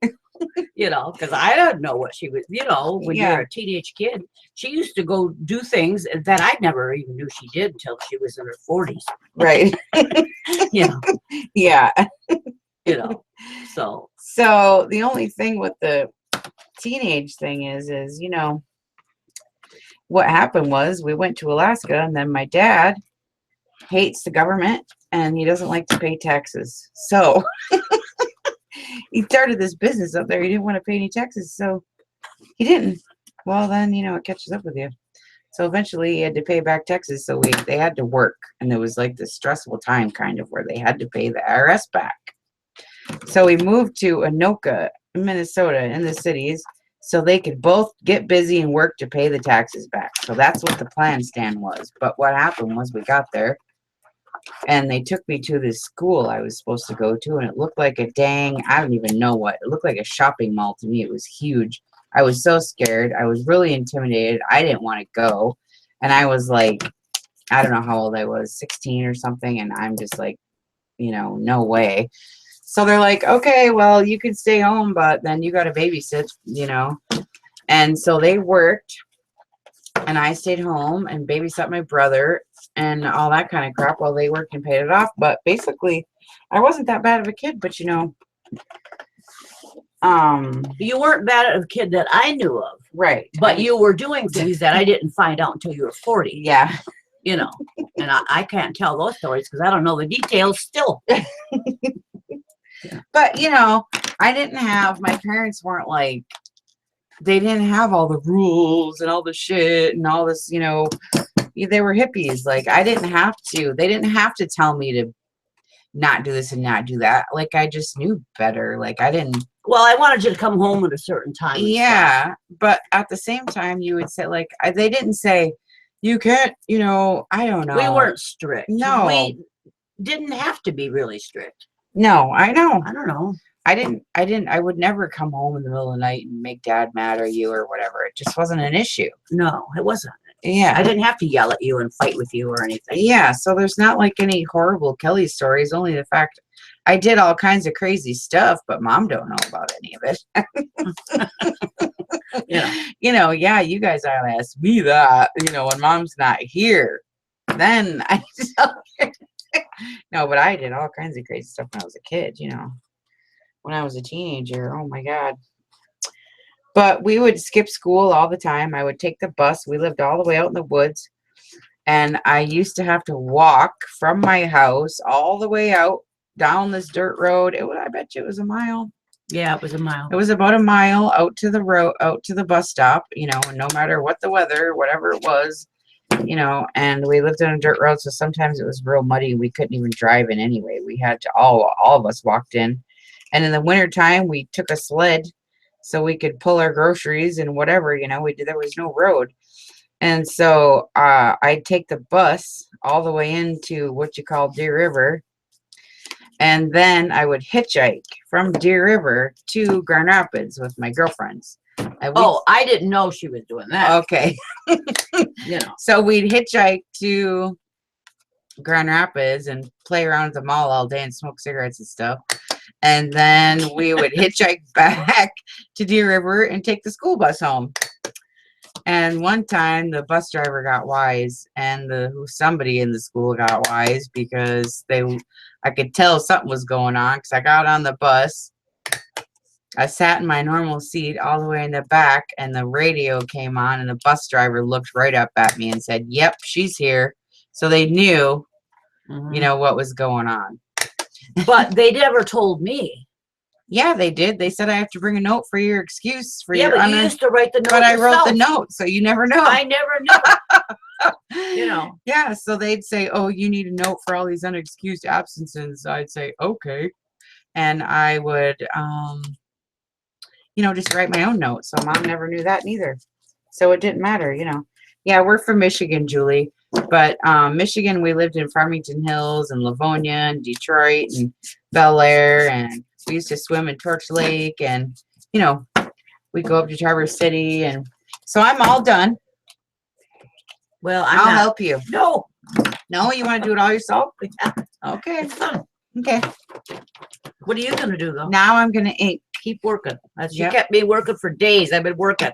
you know, because I don't know what she was, you know, when Yeah. you're a teenage kid, she used to go do things that I never even knew she did until she was in her 40s, Right. you know, Yeah. you know, so. So the only thing with the teenage thing is, you know, what happened was we went to Alaska, and then my dad hates the government and he doesn't like to pay taxes. So he started this business up there. He didn't want to pay any taxes, so he didn't. Well, then, you know, it catches up with you. So eventually he had to pay back taxes. So they had to work, and there was like this stressful time kind of where they had to pay the IRS back. So we moved to Anoka, Minnesota, in the cities, so they could both get busy and work to pay the taxes back. So that's what the plan, Stan, was. But what happened was we got there, and they took me to this school I was supposed to go to, and it looked like I don't even know what. It looked like a shopping mall to me. It was huge. I was so scared. I was really intimidated. I didn't want to go. And I was like, I don't know how old I was, 16 or something, and I'm just like, you know, no way. So they're like, okay, well, you can stay home, but then you got to babysit, you know. And so they worked, and I stayed home and babysat my brother and all that kind of crap while they worked and paid it off. But basically, I wasn't that bad of a kid, but you know, You weren't bad at a kid that I knew of, right. but you were doing things that I didn't find out until you were 40, Yeah. you know, and I can't tell those stories because I don't know the details still. But, you know, my parents weren't like, they didn't have all the rules and all the shit and all this, you know, they were hippies. Like, they didn't have to tell me to not do this and not do that. Like, I just knew better. Like, I didn't. Well, I wanted you to come home at a certain time. and Yeah. But at the same time, you would say, like, they didn't say, you can't, you know, I don't know. stuff. We weren't strict. No. We didn't have to be really strict. No, I know. I don't know. I would never come home in the middle of the night and make dad mad or you or whatever. It just wasn't an issue. No, it wasn't. Yeah. I didn't have to yell at you and fight with you or anything. Yeah. So there's not like any horrible Kelly stories, only the fact I did all kinds of crazy stuff, but mom don't know about any of it. Yeah. You know, yeah, you guys ought to ask me that, you know, when mom's not here. Then I no, but I did all kinds of crazy stuff when I was a kid, you know. When I was a teenager, oh my God. But we would skip school all the time. I would take the bus. We lived all the way out in the woods. And I used to have to walk from my house all the way out down this dirt road. I bet you it was a mile. Yeah, it was a mile. It was about a mile out to the road, out to the bus stop, you know, and no matter what the weather, whatever it was, you know, and we lived on a dirt road. So sometimes it was real muddy. We couldn't even drive in anyway. We had to, all of us walked in. And in the wintertime, we took a sled so we could pull our groceries and whatever, you know, there was no road. And so I'd take the bus all the way into what you call Deer River. And then I would hitchhike from Deer River to Grand Rapids with my girlfriends. I didn't know she was doing that. Okay. You know. So we'd hitchhike to Grand Rapids and play around at the mall all day and smoke cigarettes and stuff. And then we would hitchhike back to Deer River and take the school bus home. And one time the bus driver got wise, and somebody in the school got wise because I could tell something was going on because I got on the bus. I sat in my normal seat all the way in the back, and the radio came on, and the bus driver looked right up at me and said, "Yep, she's here." So they knew, you know, what was going on. But they never told me. Yeah, they did. They said I have to bring a note for your excuse for Yeah, your but you used to write the note but I wrote the yourself. note, so you never know. I never knew. You know. Yeah, so they'd say, "Oh, you need a note for all these unexcused absences." I'd say, "Okay." And I would you know, just write my own note. So Mom never knew that neither. So it didn't matter, you know. Yeah, we're from Michigan, Julie. But Michigan, we lived in Farmington Hills and Livonia and Detroit and Bel Air, and we used to swim in Torch Lake, and you know, we go up to Traverse City, and so I'm all done. Well, I'll help you. No. No, you want to do it all yourself? Okay. It's fun. Okay. What are you gonna do though? Now I'm gonna ink. Keep working. She Yep. kept me working for days. I've been working.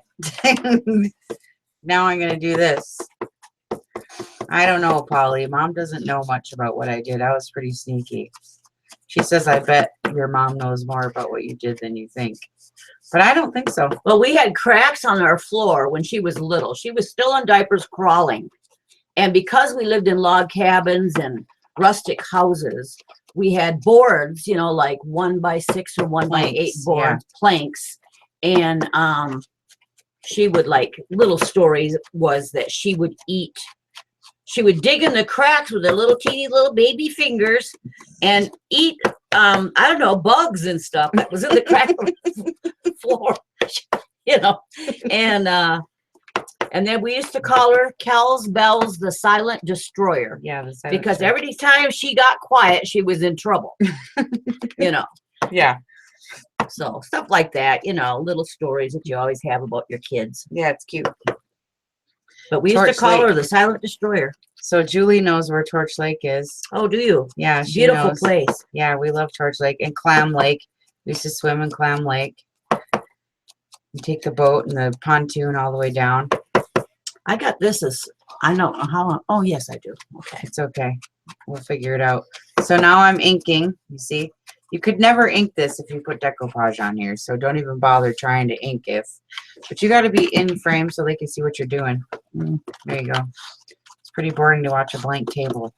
Now I'm gonna do this. I don't know, Polly. Mom doesn't know much about what I did. I was pretty sneaky. She says, "I bet your mom knows more about what you did than you think." But I don't think so. Well, we had cracks on our floor when she was little. She was still in diapers crawling. And because we lived in log cabins and rustic houses, we had boards, you know, like 1x6 or 1x8 Planks, boards, planks. And she would, like, little stories was that she would dig in the cracks with her little teeny little baby fingers and eat, I don't know, bugs and stuff that was in the crack of the floor, you know. And then we used to call her Kells Bells the Silent Destroyer. Yeah, Because every time she got quiet, she was in trouble, you know. Yeah. So stuff like that, you know, little stories that you always have about your kids. Yeah, it's cute. But we used to Torch call her Lake. the Silent Destroyer. So Julie knows where Torch Lake is. Oh, do you? Yeah, she Beautiful knows. place. Yeah, we love Torch Lake and Clam Lake. We used to swim in Clam Lake. You take the boat and the pontoon all the way down. I got this as, I don't know how, oh, yes, I do. Okay. It's okay. We'll figure it out. So now I'm inking. You see? You could never ink this if you put decoupage on here, so don't even bother trying to ink but you got to be in frame so they can see what you're doing. There you go. It's pretty boring to watch a blank table.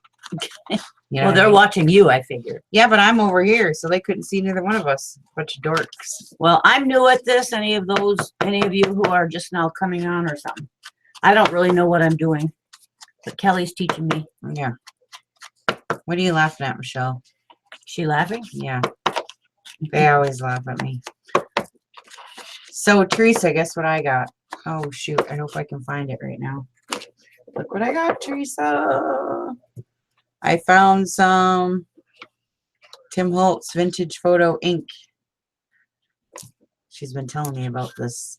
You know Well, they're watching you, I figured. Yeah, but I'm over here, so they couldn't see neither one of us. Bunch of dorks. Well, I'm new at this. Any of you who are just now coming on or something. I don't really know what I'm doing, but Kelly's teaching me. Yeah. What are you laughing at, Michelle? She laughing? Yeah. They always laugh at me. So, Teresa, guess what I got? Oh, shoot. I hope I can find it right now. Look what I got, Teresa. I found some Tim Holtz vintage photo ink. She's been telling me about this.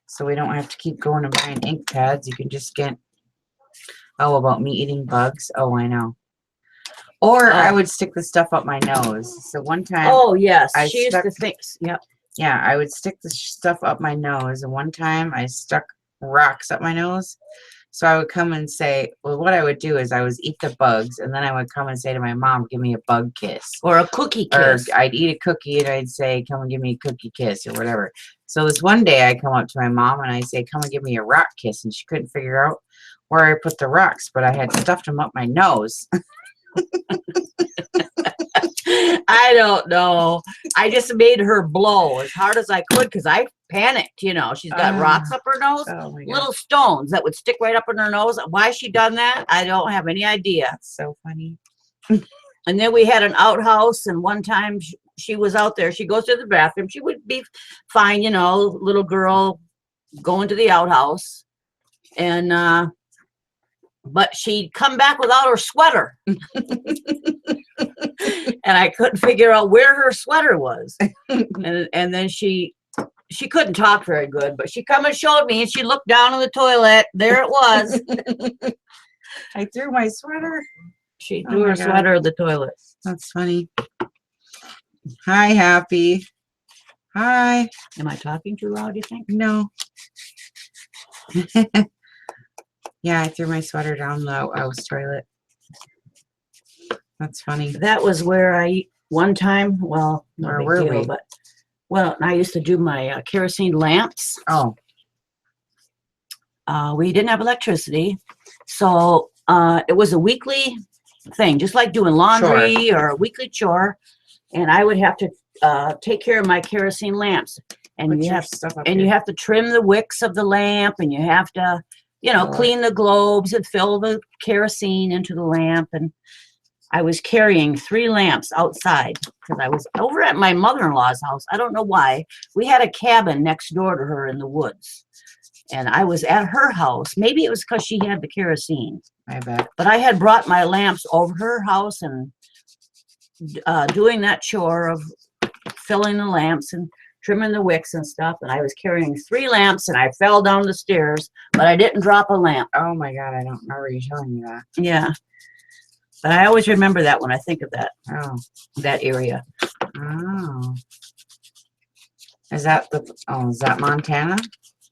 So we don't have to keep going and buying ink pads. You can just get... Oh, about me eating bugs? Oh, I know. Or I would stick the stuff up my nose. So one time... Oh, yes. I She used stuck- to think, yep. Yeah, I would stick the stuff up my nose. And one time I stuck rocks up my nose. So I would come and say, well, what I would do is I would eat the bugs. And then I would come and say to my mom, give me a bug kiss. Or a cookie Or kiss. I'd eat a cookie and I'd say, come and give me a cookie kiss or whatever. So this one day I come up to my mom and I say, come and give me a rock kiss. And she couldn't figure out where I put the rocks, but I had stuffed them up my nose. I don't know. I just made her blow as hard as I could because I panicked, you know. She's got rocks up her nose, Oh my God. little stones that would stick right up in her nose. Why she done that, I don't have any idea. That's so funny. And then we had an outhouse, and one time she was out there. She goes to the bathroom. She would be fine, you know, little girl going to the outhouse. And, but she'd come back without her sweater. And I couldn't figure out where her sweater was. And then she couldn't talk very good, but she come and showed me, and she looked down in the toilet. There it was. I threw my sweater. She Oh threw my her God. sweater in the toilet. That's funny. Hi, Happy. Hi. Am I talking too loud, you think? No. Yeah, I threw my sweater down the outhouse toilet. That's funny. That was where I, one time, well, no Where big were deal, we? but, well, I used to do my kerosene lamps. Oh, We didn't have electricity, so it was a weekly thing, just like doing laundry or a weekly chore. And I would have to take care of my kerosene lamps, and put you your have stuff up and here. you have to trim the wicks of the lamp, and you have to, you know, Fill it. clean the globes and fill the kerosene into the lamp. And I was carrying 3 lamps outside because I was over at my mother-in-law's house. I don't know why. We had a cabin next door to her in the woods. And I was at her house. Maybe it was because she had the kerosene. I bet. But I had brought my lamps over her house and doing that chore of filling the lamps and trimming the wicks and stuff. And I was carrying 3 lamps, and I fell down the stairs, but I didn't drop a lamp. Oh my God, I don't remember you telling me that. Yeah. But I always remember that when I think of that Oh. area. Oh. Is that Montana?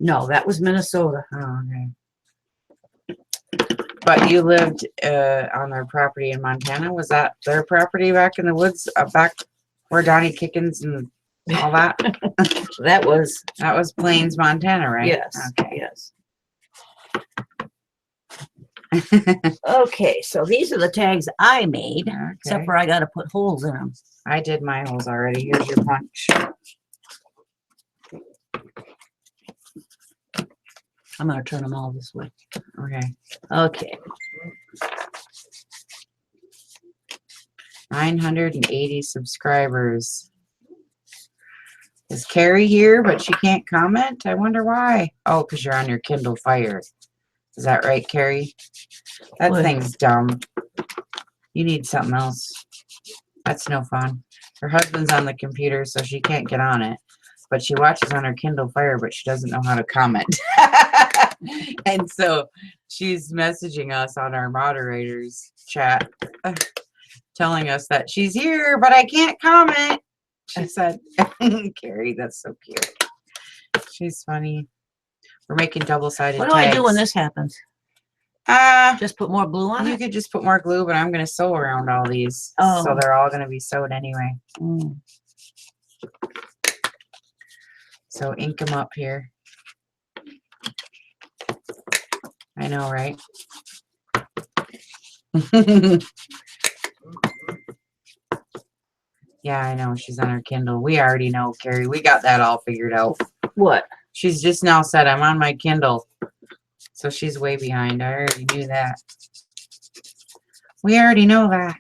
No, that was Minnesota. Oh, okay. But you lived on their property in Montana. Was that their property back in the woods, back where Donnie Kickens and all that? That was Plains, Montana, right? yes. Okay. Yes. Okay, so these are the tags I made, except Okay. for I got to put holes in them. I did my holes already. Here's your punch. I'm going to turn them all this way. Okay. Okay. 980 subscribers. Is Carrie here, but she can't comment? I wonder why. Oh, because you're on your Kindle Fire. Is that right, Carrie? That What? thing's dumb. You need something else. That's no fun. Her husband's on the computer, so she can't get on it. But she watches on her Kindle Fire, but she doesn't know how to comment. And so she's messaging us on our moderators chat, telling us that she's here, but I can't comment. She said, Carrie, that's so cute. She's funny. We're making double-sided What tags. do I do when this happens? Just put more glue on You it? could just put more glue, but I'm going to sew around all these. Oh. So they're all going to be sewed anyway. Mm. So ink them up here. I know, right? Yeah, I know. She's on her Kindle. We already know, Carrie. We got that all figured out. What? She's just now said, I'm on my Kindle. So she's way behind. I already knew that. We already know that.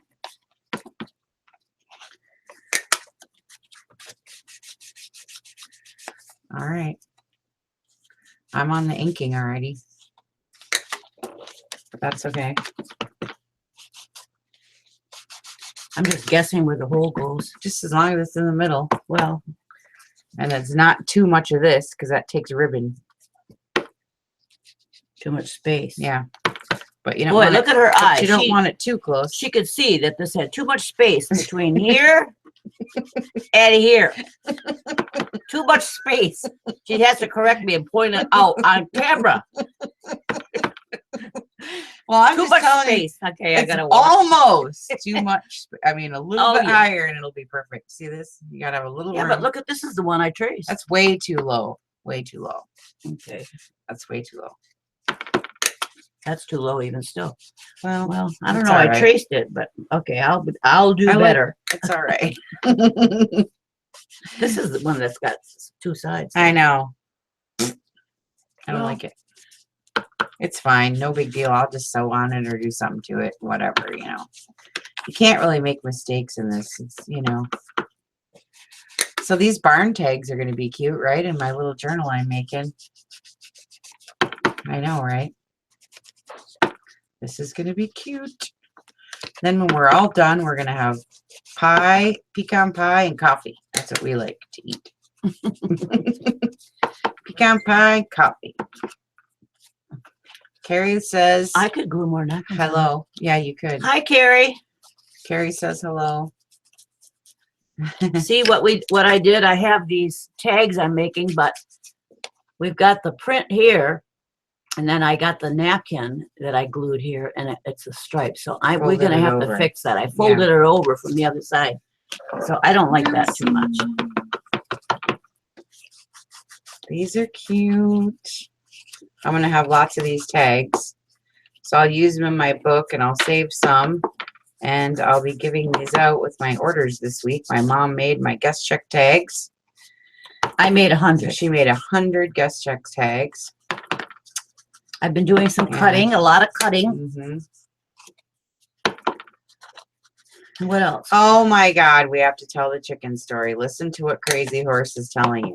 All right. I'm on the inking already. But that's okay. I'm just guessing where the hole goes. Just as long as it's in the middle. Well, And it's not too much of this, because that takes ribbon. too much space. Yeah. But you don't Boy, want look it, at her but eyes. you don't want it too close. She could see that this had too much space between here and here. Too much space. She has to correct me and point it out on camera. Well, I'm Too just much telling you, space. Okay, I it's gotta walk. almost too much. I mean, a little Oh, bit yeah. higher and it'll be perfect. See this? You gotta have a little Yeah, room. but look at this is the one I traced. That's way too low. Way too low. Okay, That's way too low. that's too low even still. Well, Well, I don't It's know. all I right. traced it, but okay, I'll do I like- better. it's all right. This is the one that's got 2 sides. I know. I don't Well- like it. It's fine. No big deal. I'll just sew on it or do something to it. Whatever, you know. You can't really make mistakes in this. It's, you know. So these barn tags are going to be cute, right? In my little journal I'm making. I know, right? This is going to be cute. Then when we're all done, we're going to have pie, pecan pie, and coffee. That's what we like to eat. Pecan pie, coffee. Carrie says, I could glue more napkins. on. hello. Yeah, you could. Hi, Carrie. Carrie says hello. See what I did? I have these tags I'm making, but we've got the print here, and then I got the napkin that I glued here, and it's a stripe. So we're Folded gonna it have over. to fix that. I folded it over from the other side, so I don't like that too much. These are cute. I'm gonna have lots of these tags, so I'll use them in my book, and I'll save some, and I'll be giving these out with my orders this week. My mom made my guest check tags. I made 100. She made 100 guest check tags. I've been doing some Yeah. cutting, a lot of cutting. Mm-hmm. What else? Oh my God, we have to tell the chicken story. Listen to what Crazy Horse is telling you.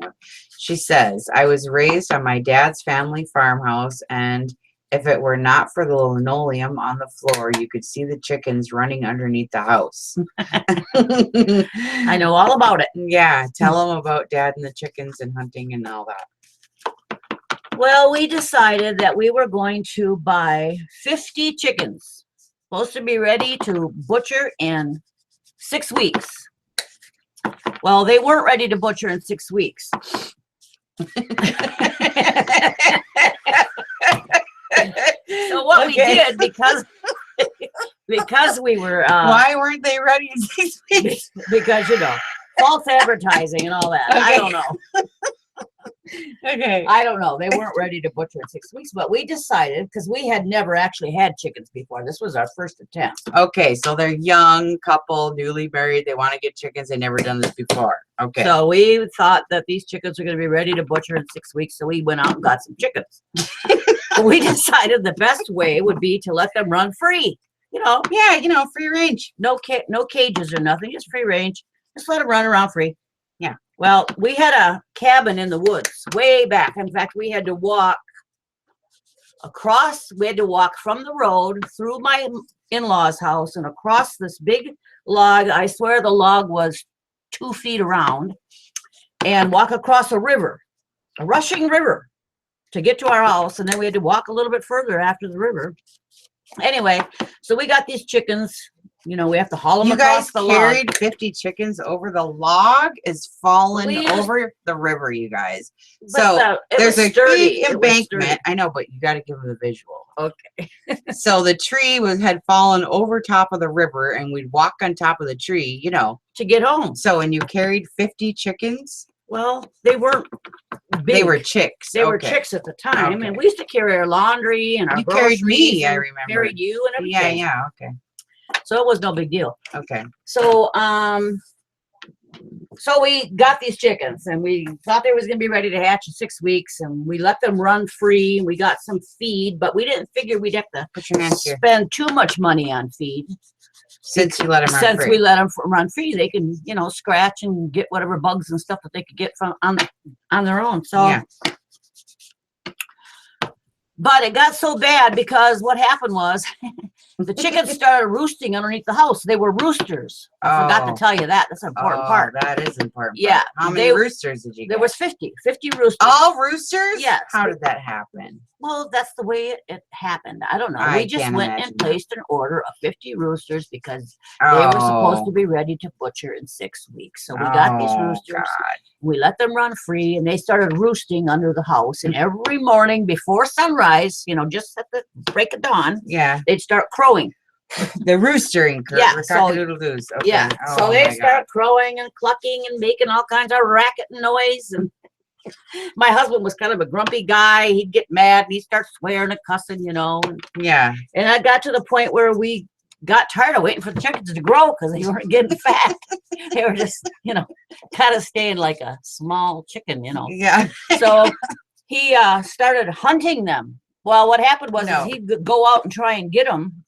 She says, I was raised on my dad's family farmhouse, and if it were not for the linoleum on the floor, you could see the chickens running underneath the house. I know all about it. Yeah, tell them about Dad and the chickens and hunting and all that. Well, we decided that we were going to buy 50 chickens, supposed to be ready to butcher in 6 weeks. Well, they weren't ready to butcher in 6 weeks. So what we did, because we were why weren't they ready in 6 weeks? Because false advertising and all that. I don't know. Okay. I don't know. They weren't ready to butcher in 6 weeks, but we decided, because we had never actually had chickens before. This was our first attempt. Okay, so they're young couple, newly married. They want to get chickens. They never done this before. Okay. So we thought that these chickens were going to be ready to butcher in 6 weeks. So we went out and got some chickens. We decided the best way would be to let them run free. Yeah, free range. No cages or nothing, just free range. Just let them run around free. Yeah. Well, we had a cabin in the woods way back. In fact, we had to walk from the road through my in-laws' house and across this big log. I swear the log was 2 feet around, and walk across a river, a rushing river, to get to our house. And then we had to walk a little bit further after the river. Anyway, so we got these chickens. We have to haul them across the log. You guys carried 50 chickens over the log is fallen We over the river, you guys. But So it there's was a sturdy. big It was embankment. sturdy. I know, but you got to give them the visual. Okay. So the tree had fallen over top of the river, and we'd walk on top of the tree, To get home. So, and you carried 50 chickens? Well, they weren't big. They were chicks. They were Okay. chicks at the time. Okay. And we used to carry our laundry and our You carried me, groceries I and remember. carried you and everything. Yeah, okay. So it was no big deal. Okay. So we got these chickens, and we thought they was going to be ready to hatch in 6 weeks, and we let them run free. We got some feed, but we didn't figure we'd have to Put your hands here. spend too much money on feed. Since you let them run Since free. we let them run free, they can, scratch and get whatever bugs and stuff that they could get from on their own. So, Yeah. But it got so bad because what happened was the chickens started roosting underneath the house. They were roosters. I forgot to Oh. tell you that. That's an important part. That is important. Yeah, How many they- roosters did you get? There was 50 roosters. all roosters? Yes. How did that happen? Well, that's the way it happened. I don't know. I We just can't went imagine and that. placed an order of 50 roosters because they were supposed to be ready to butcher in 6 weeks. So we got these roosters. God. We let them run free, and they started roosting under the house. And every morning before sunrise, just at the break of dawn, Yeah. they'd start crowing. The roostering. Yeah, so- Cock-a-doodle-doos. Okay. Yeah. Oh, So they my start crowing and clucking and making all kinds of racket and noise. And my husband was kind of a grumpy guy. He'd get mad and he'd start swearing and cussing, God. Yeah. And I got to the point where we got tired of waiting for the chickens to grow because they weren't getting fat. They were just, kind of staying like a small chicken, Yeah. So he started hunting them. Well, what happened was No. is he'd go out and try and get them,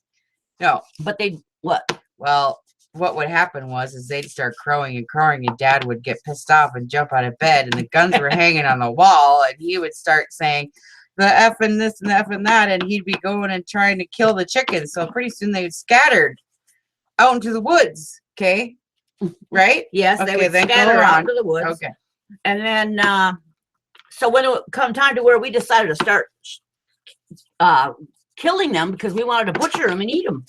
No. but what? Well, what would happen is they'd start crowing, and Dad would get pissed off and jump out of bed, and the guns were hanging on the wall, and he would start saying the F and this and the F and that, and he'd be going and trying to kill the chickens. So pretty soon they scattered out into the woods. Okay. Right? Yes, Okay, they would then go scatter out on. into the woods. Okay. And then, so when it come time to where we decided to start killing them because we wanted to butcher them and eat them.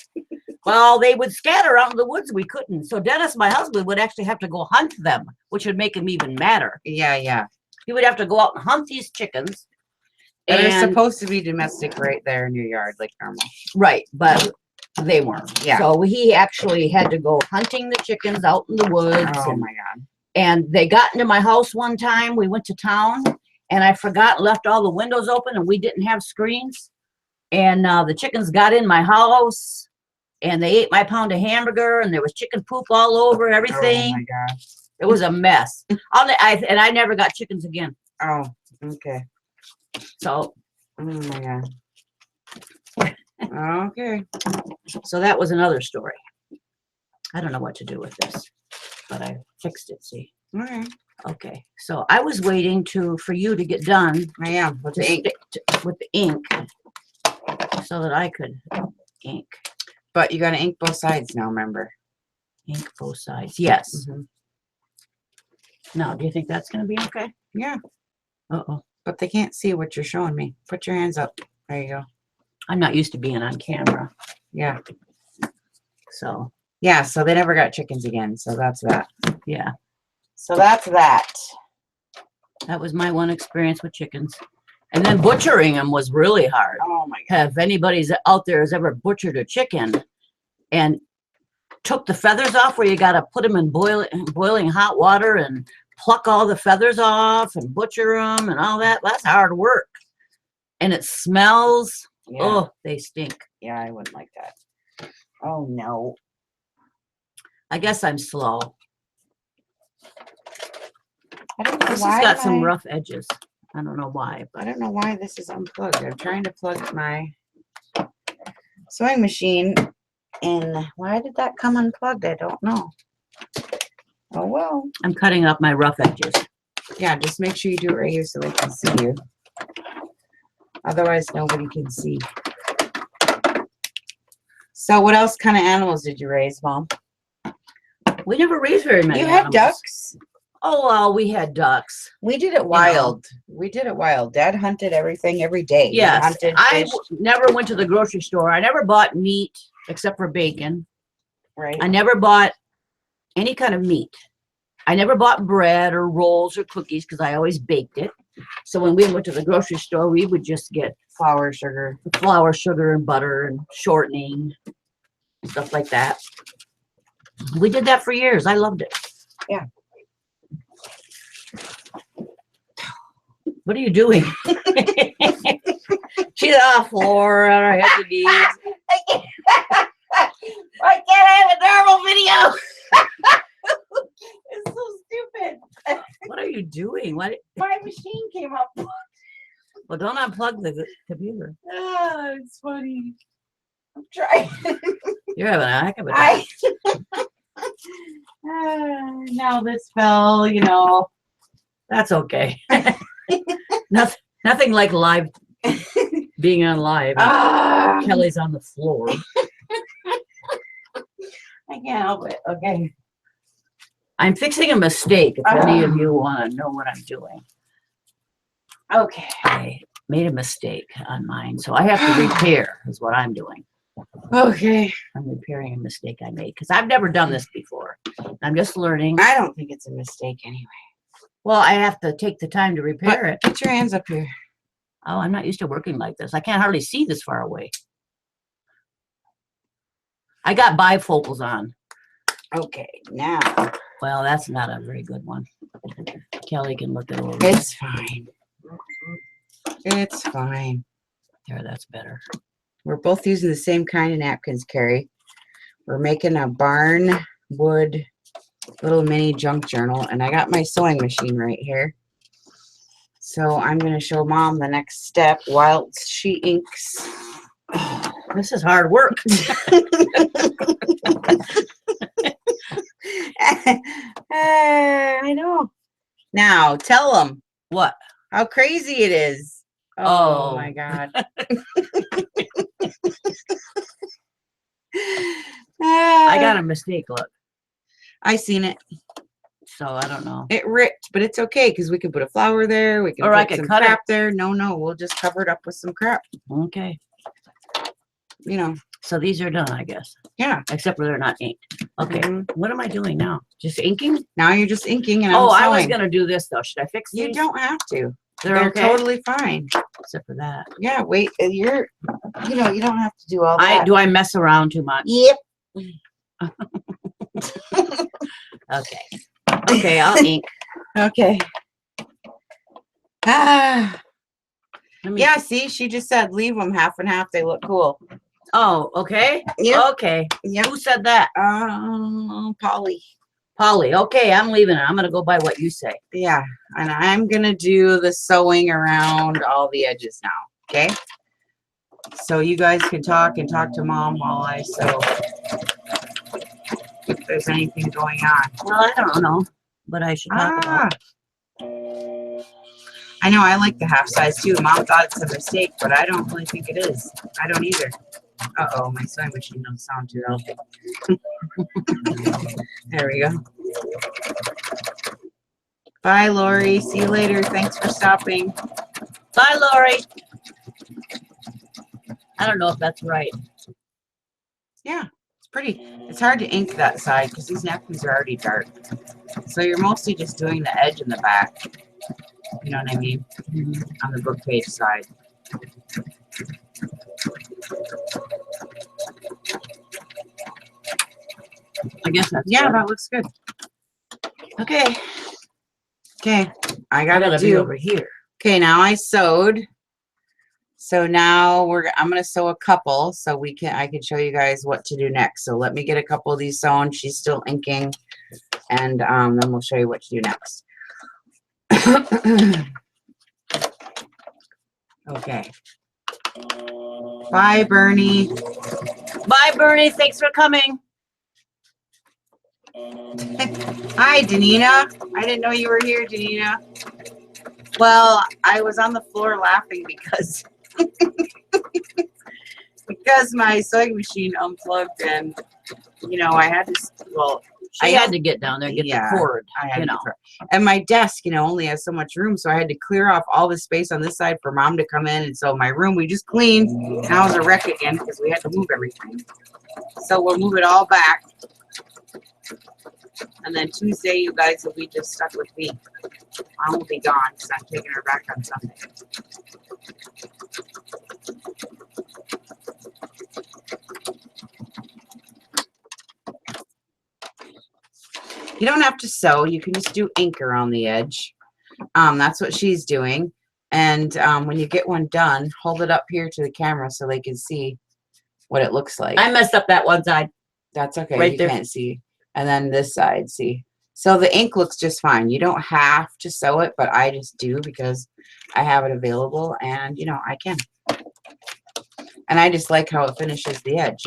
Well, they would scatter out in the woods. We couldn't. So Dennis, my husband, would actually have to go hunt them, which would make him even madder. Yeah. He would have to go out and hunt these chickens. But it's And supposed to be domestic right there in your yard, like normal. right, but they weren't. Yeah. So he actually had to go hunting the chickens out in the woods. Oh and, my God. and they got into my house one time. We went to town, and I forgot and left all the windows open, and we didn't have screens. And the chickens got in my house, and they ate my pound of hamburger, and there was chicken poop all over Oh everything. my God. It was a mess. And I never got chickens again. Oh, okay. So, Oh my God. Okay. so that was another story. I don't know what to do with this, but I fixed it. See. All right. Okay. So I was waiting for you to get done I am with to the ink. stick with the ink, so that I could ink But you got to ink both sides now, remember? ink both sides. Yes. Mhm. Now, do you think that's going to be okay? Yeah. Uh-oh. But they can't see what you're showing me. Put your hands up. There you go. I'm not used to being on camera, Yeah. so Yeah. So they never got chickens again. So that's that. yeah, So that's that. that was my one experience with chickens. And then butchering them was really hard. Oh my God. If anybody's out there has ever butchered a chicken and took the feathers off, where you got to put them in boiling hot water and pluck all the feathers off and butcher them and all that, that's hard work. And it smells. Yeah. Oh, they stink. Yeah, I wouldn't like that. Oh no. I guess I'm slow. I don't know This why has got am some I- rough edges. I don't know why, I but don't know why this is unplugged. I'm trying to plug my sewing machine in. Why did that come unplugged? I don't know. Oh well. I'm cutting up my rough edges. Yeah, just make sure you do it right here so they can see you. Otherwise, nobody can see. So what else kind of animals did you raise, Mom? We never raised very many You had animals. ducks? Oh, well, we had ducks. We did it wild. We did it wild. Dad hunted everything every day. He Yes. hunted, I fished, never went to the grocery store. I never bought meat except for bacon. right? I never bought any kind of meat. I never bought bread or rolls or cookies because I always baked it. So when we went to the grocery store, we would just get Flour, sugar. flour, sugar, and butter and shortening, stuff like that. We did that for years. I loved it. Yeah. What are you doing? She's on the floor on her head to knees. I can't have a normal video. It's so stupid. What are you doing? What? My machine came up. Well, don't unplug the computer. Ah, it's funny. I'm trying. You're having a heck of a time. Now this fell, you know. That's okay. Nothing like live being on live. Ah, Kelly's on the floor. I can't help it. Okay. I'm fixing a mistake. If any of you want to know what I'm doing, Okay. I made a mistake on mine, so I have to repair. Is what I'm doing. Okay. I'm repairing a mistake I made because I've never done this before. I'm just learning. I don't think it's a mistake anyway. Well, I have to take the time to repair it. Put your hands up here. Oh, I'm not used to working like this. I can't hardly see this far away. I got bifocals on. Okay. Now Well, that's not a very good one. Kelly can look it over. it's fine. It's fine. There, that's better. We're both using the same kind of napkins, Carrie. We're making a barn wood little mini junk journal, and I got my sewing machine right here. So I'm going to show Mom the next step while she inks. This is hard work. I know. Now tell them What? how crazy it is. Oh. My God. I got a mistake, look. I seen it. So I don't know. It ripped, but it's okay because we can put a flower there. We can Or put I could some cut it. crap there. No, we'll just cover it up with some crap. Okay. You know. So these are done, I guess, Yeah. except for they're not inked. Okay, Mhm. what am I doing now? Just inking? Now you're just inking and I'm Oh, sewing. I was gonna do this though. Should I fix these? You don't have to. They're okay? totally fine. Except for that. Yeah, wait, you don't have to do all that. Do I mess around too much? Yep. Okay. Okay, I'll ink. Okay. Ah. Let me- Yeah, see, she just said leave them half and half. They look cool. Oh, okay. Yep. Okay. Yep. Who said that? Polly. Polly. Okay, I'm leaving it. I'm gonna go by what you say. Yeah, and I'm gonna do the sewing around all the edges now. Okay. So you guys can talk and talk to Mom while I sew. If there's anything going on. Well, I don't know, but I should talk about. I know I like the half size too. Mom thought it's a mistake, but I don't really think it is. I don't either. Uh-oh, my sewing machine don't sound too healthy. There we go. Bye, Lori. See you later. Thanks for stopping. Bye, Lori. I don't know if that's right. Yeah, it's pretty. It's hard to ink that side because these napkins are already dark. So you're mostly just doing the edge and the back. You know what I mean? On the book page side. I guess that's Yeah, good. that looks good. Okay. Okay, I I gotta gotta be do. over here. Okay, now I sewed. So now I'm gonna sew a couple so I can show you guys what to do next. So let me get a couple of these sewn. She's still inking, and then we'll show you what to do next. Okay. Bye, Bernie. Bye, Bernie. Thanks for coming. Hi, Danina. I didn't know you were here, Danina. Well, I was on the floor laughing because my sewing machine unplugged, and I had to. Well, I had to get down there and get the cord. I had you to know. and my desk, only has so much room, so I had to clear off all the space on this side for Mom to come in. And so my room we just cleaned. Now is a wreck again because we had to move everything. So we'll move it all back, and then Tuesday you guys will be just stuck with me. Mom will be gone because I'm taking her back on Sunday. You don't have to sew. You can just do ink around the edge. That's what she's doing. And when you get one done, hold it up here to the camera so they can see what it looks like. I messed up that one side. That's okay. Right You there. can't see. And then this side, see. So the ink looks just fine. You don't have to sew it, but I just do because I have it available and, I can. And I just like how it finishes the edge,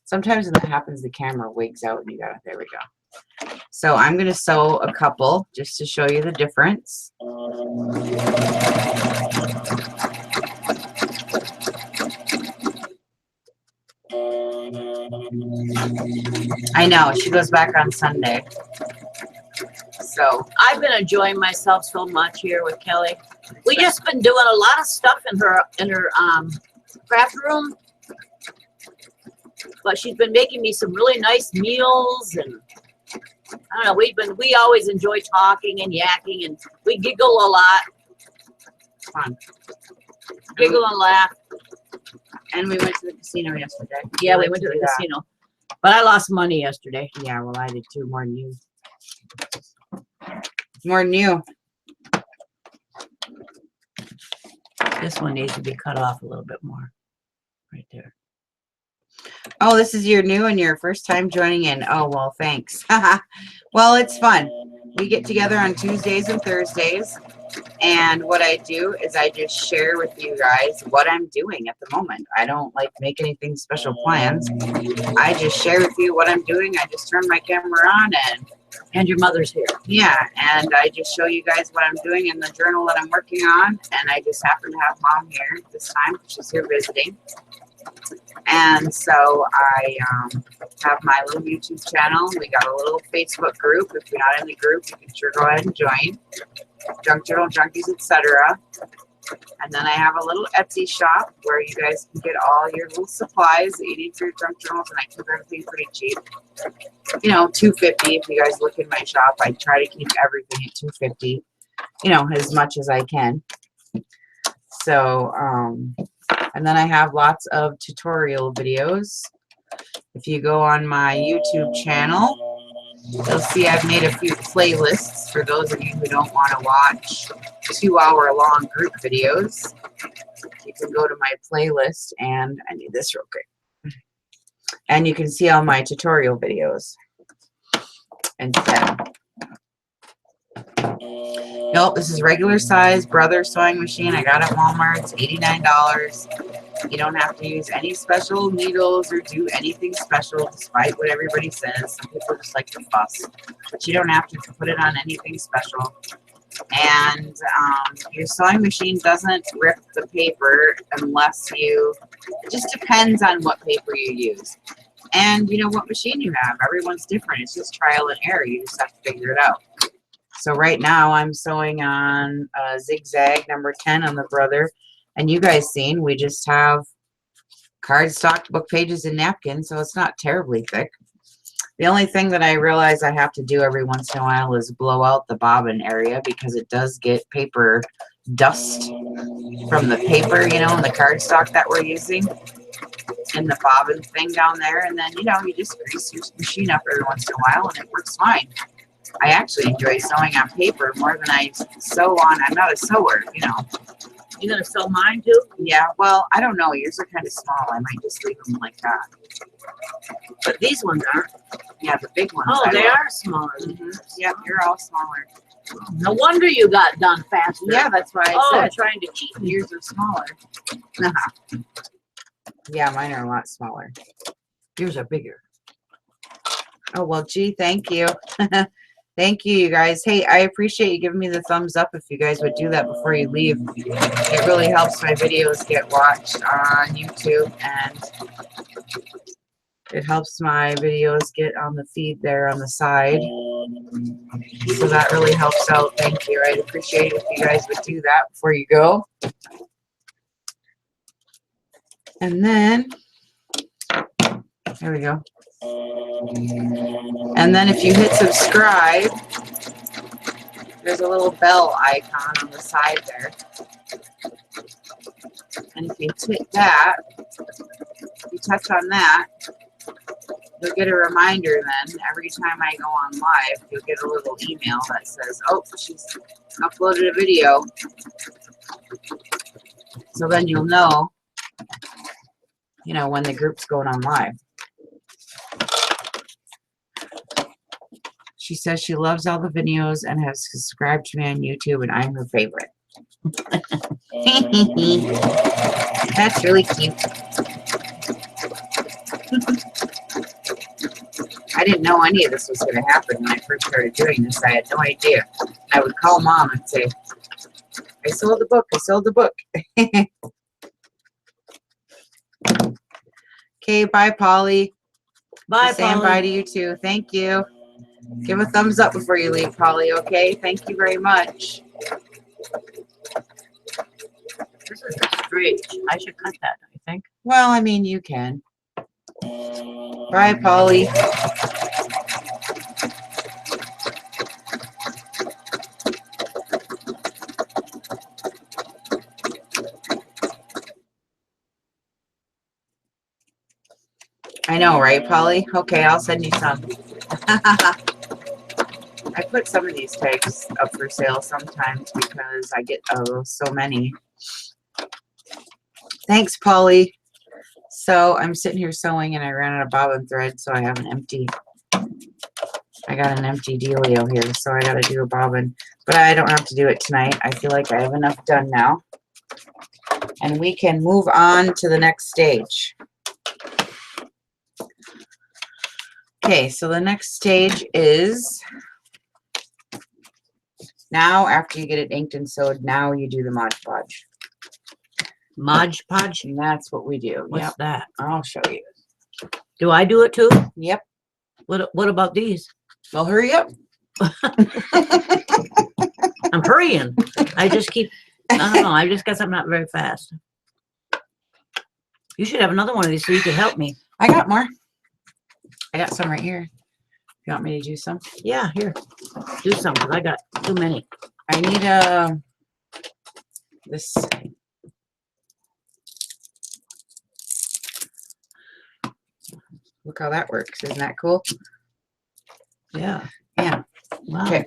Sometimes when that happens, the camera wigs out and there we go. So I'm going to sew a couple just to show you the difference. I know, she goes back on Sunday. So I've been enjoying myself so much here with Kelly. We just been doing a lot of stuff in her craft room. But she's been making me some really nice meals, and I don't know, we always enjoy talking and yakking, and we giggle a lot. fun. Giggle and laugh. And we went to the casino yesterday. Yeah, we like went to do the that. casino. But I lost money yesterday. Yeah, well, I did too, more than you. More than you. This one needs to be cut off a little bit more. Right there. Oh, this is your new and your first time joining in. Oh, well, thanks. Well, it's fun. We get together on Tuesdays and Thursdays. And what I do is I just share with you guys what I'm doing at the moment. I don't like make anything special plans. I just share with you what I'm doing. I just turn my camera on And your mother's here. yeah, and I just show you guys what I'm doing in the journal that I'm working on. And I just happen to have Mom here this time. She's here visiting. And so I have my little YouTube channel. We got a little Facebook group. If you're not in the group, you can sure go ahead and join. Junk Journal Junkies, etc. And then I have a little Etsy shop where you guys can get all your little supplies that you need for your junk journals, and I keep everything pretty cheap. You know, $2.50 if you guys look in my shop. I try to keep everything at $2.50, you know, as much as I can. So, and then I have lots of tutorial videos. If you go on my YouTube channel, you'll see I've made a few playlists for those of you who don't want to watch 2-hour-long group videos. You can go to my playlist, and I need this real quick. And you can see all my tutorial videos instead. Nope, this is regular size Brother sewing machine. I got it at Walmart. It's $89. You don't have to use any special needles or do anything special, despite what everybody says. Some people just like to fuss, but you don't have to put it on anything special. And your sewing machine doesn't rip the paper unless you, it just depends on what paper you use. And you know what machine you have. Everyone's different. It's just trial and error. You just have to figure it out. So right now I'm sewing on zigzag number 10 on the Brother. And you guys seen, we just have cardstock, book pages, and napkins, so it's not terribly thick. The only thing that I realize I have to do every once in a while is blow out the bobbin area, because it does get paper dust from the paper, you know, and the cardstock that we're using, and the bobbin thing down there. And then, you know, you just grease your machine up every once in a while, and it works fine. I actually enjoy sewing on paper more than I sew on. I'm not a sewer, you know. You gonna sew mine too? Yeah, well, I don't know. Yours are kind of small. I might just leave them like that. But these ones aren't. Yeah, the big ones. Oh, I they love. are smaller. Yep, you're all smaller. No wonder you got done faster. Yeah, that's why I Oh, said trying to cheat me. yours are smaller. Yeah, mine are a lot smaller. Yours are bigger. Oh, well, gee, thank you. Thank you, you guys. Hey, I appreciate you giving me the thumbs up if you guys would do that before you leave. It really helps my videos get watched on YouTube, and it helps my videos get on the feed there on the side. So that really helps out. Thank you. I'd appreciate it if you guys would do that before you go. And then, there we go. And then if you hit subscribe, there's a little bell icon on the side there. And if you hit that, you touch on that, you'll get a reminder then. Every time I go on live, you'll get a little email that says, oh, she's uploaded a video. So then you'll know, you know, when the group's going on live. She says she loves all the videos and has subscribed to me on YouTube, and I'm her favorite. That's really cute. I didn't know any of this was going to happen when I first started doing this. I had no idea. I would call Mom and say, I sold the book. I sold the book. Okay, bye, Polly. Bye, Saying Polly. bye to you too. Thank you. Give a thumbs up before you leave, Polly, okay? Thank you very much. This is straight. I should cut that, don't you think? Well, I mean, you can. Bye, Polly. I know, right, Polly? Okay, I'll send you some. I put some of these tags up for sale sometimes because I get so many. Thanks, Polly. So I'm sitting here sewing and I ran out of bobbin thread, so I have an empty. I got an empty dealio here, so I got to do a bobbin. But I don't have to do it tonight. I feel like I have enough done now. And we can move on to the next stage. Okay, so the next stage is now after you get it inked and sewed, now you do the Mod Podge. Mod Podge? And that's what we do. What's Yep. that? I'll show you. Do I do it too? Yep. What about these? Well, hurry up. I'm hurrying. I just keep I don't know. I just guess I'm not very fast. You should have another one of these so you could help me. I got more. I got some right here. You want me to do some? Yeah, here. Do some, because I got too many. I need this. Look how that works. Isn't that cool? Yeah. Yeah. Wow. Okay.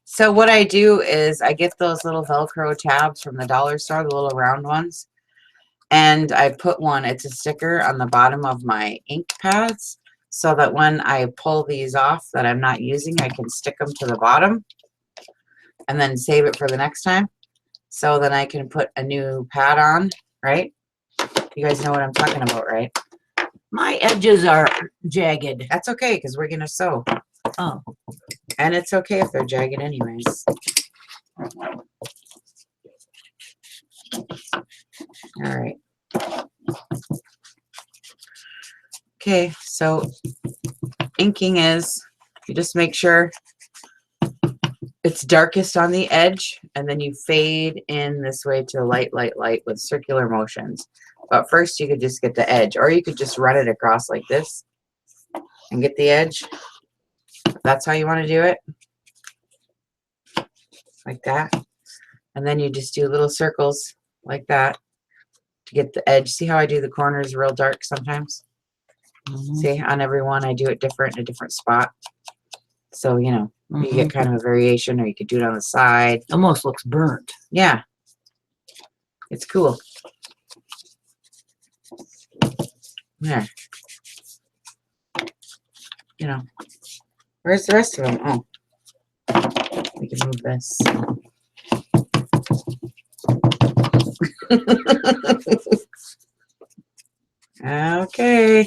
So what I do is I get those little Velcro tabs from the dollar store, the little round ones. And I put one, it's a sticker on the bottom of my ink pads so that when I pull these off that I'm not using, I can stick them to the bottom and then save it for the next time. So then I can put a new pad on, right? You guys know what I'm talking about, right? My edges are jagged. That's okay because we're going to sew. Oh. And it's okay if they're jagged anyways. All right. Okay, so inking is, you just make sure it's darkest on the edge, and then you fade in this way to light, light, light with circular motions. But first you could just get the edge, or you could just run it across like this and get the edge. That's how you want to do it. Like that. And then you just do little circles like that to get the edge. See how I do the corners real dark sometimes? See, on every one I do it different in a different spot. So, you know, you get kind of a variation, or you could do it on the side. Almost looks burnt. Yeah. It's cool. There. You know. Where's the rest of them? Oh. We can move this. Okay.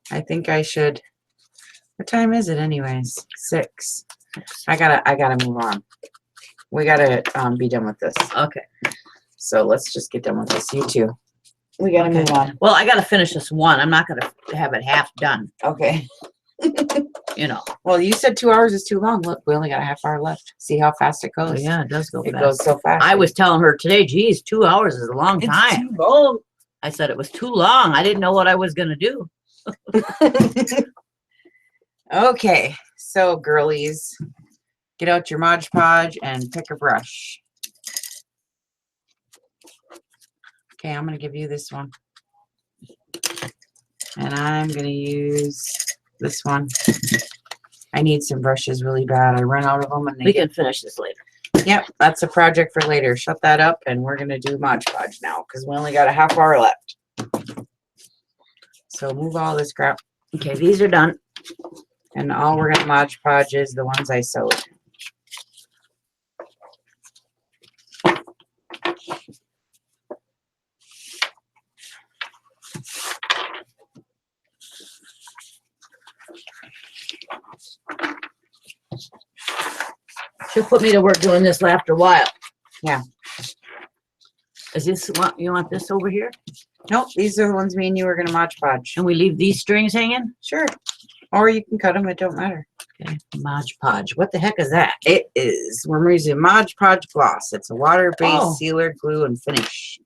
I think I should. What time is it anyways? 6. I gotta move on. We gotta be done with this. Okay. So let's just get done with this. You too. We gotta move on. Well, I got to finish this one. I'm not going to have it half done, Okay. you know. Well, you said 2 hours is too long. Look, we only got a half hour left. See how fast it Oh, goes? yeah, it does go It fast. goes so fast. I was telling her today, geez, 2 hours is a long time. Too long. I said it was too long. I didn't know what I was going to do. Okay, so girlies, get out your Mod Podge and pick a brush. Okay, I'm going to give you this one. And I'm going to use this one. I need some brushes really bad. I run out of them. And We can finish this later. Yep, that's a project for later. Shut that up, and we're going to do Mod Podge now because we only got a half hour left. So move all this crap. Okay, these are done. And all we're going to Mod Podge is the ones I sewed. She'll put me to work doing this after a while. Yeah. Is this you want this over here? Nope, these are the ones me and you are going to Mod Podge. And we leave these strings hanging? Sure. Or you can cut them, it don't matter. Okay, Mod Podge. What the heck is that? It is. We're using Mod Podge Gloss. It's a water-based Oh. sealer, glue, and finish.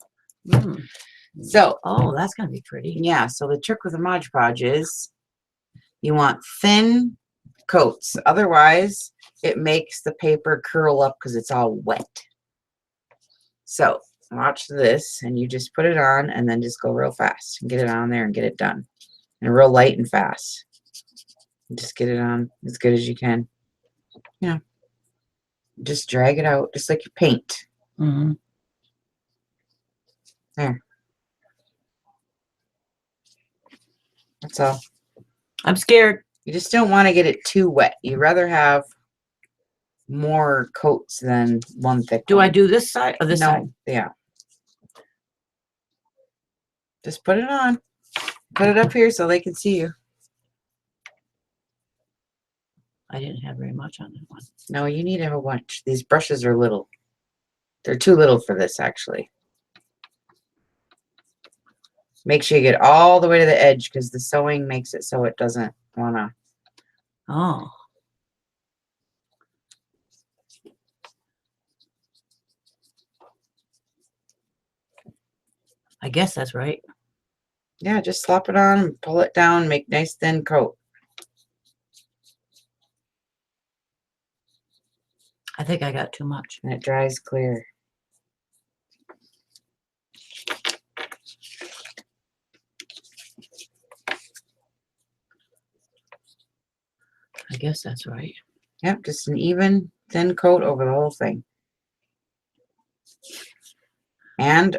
Mm. So, Oh, that's going to be pretty. yeah, so the trick with the Mod Podge is you want thin coats. Otherwise, it makes the paper curl up because it's all wet. So, watch this, and you just put it on, and then just go real fast and get it on there and get it done. And real light and fast. Just get it on as good as you can. Yeah. Just drag it out, just like you paint. Mm-hmm. There. That's all. I'm scared. You just don't want to get it too wet. You'd rather have more coats than one thick Do one. I do this side or this side? No, yeah. Just put it on. Put it up here so they can see you. I didn't have very much on that one. No, you need a whole bunch. These brushes are little. They're too little for this, actually. Make sure you get all the way to the edge because the sewing makes it so it doesn't want to. Oh. I guess that's right. Yeah, just slop it on, pull it down, make nice thin coat. I think I got too much. And it dries clear. I guess that's right. Yep, just an even thin coat over the whole thing. And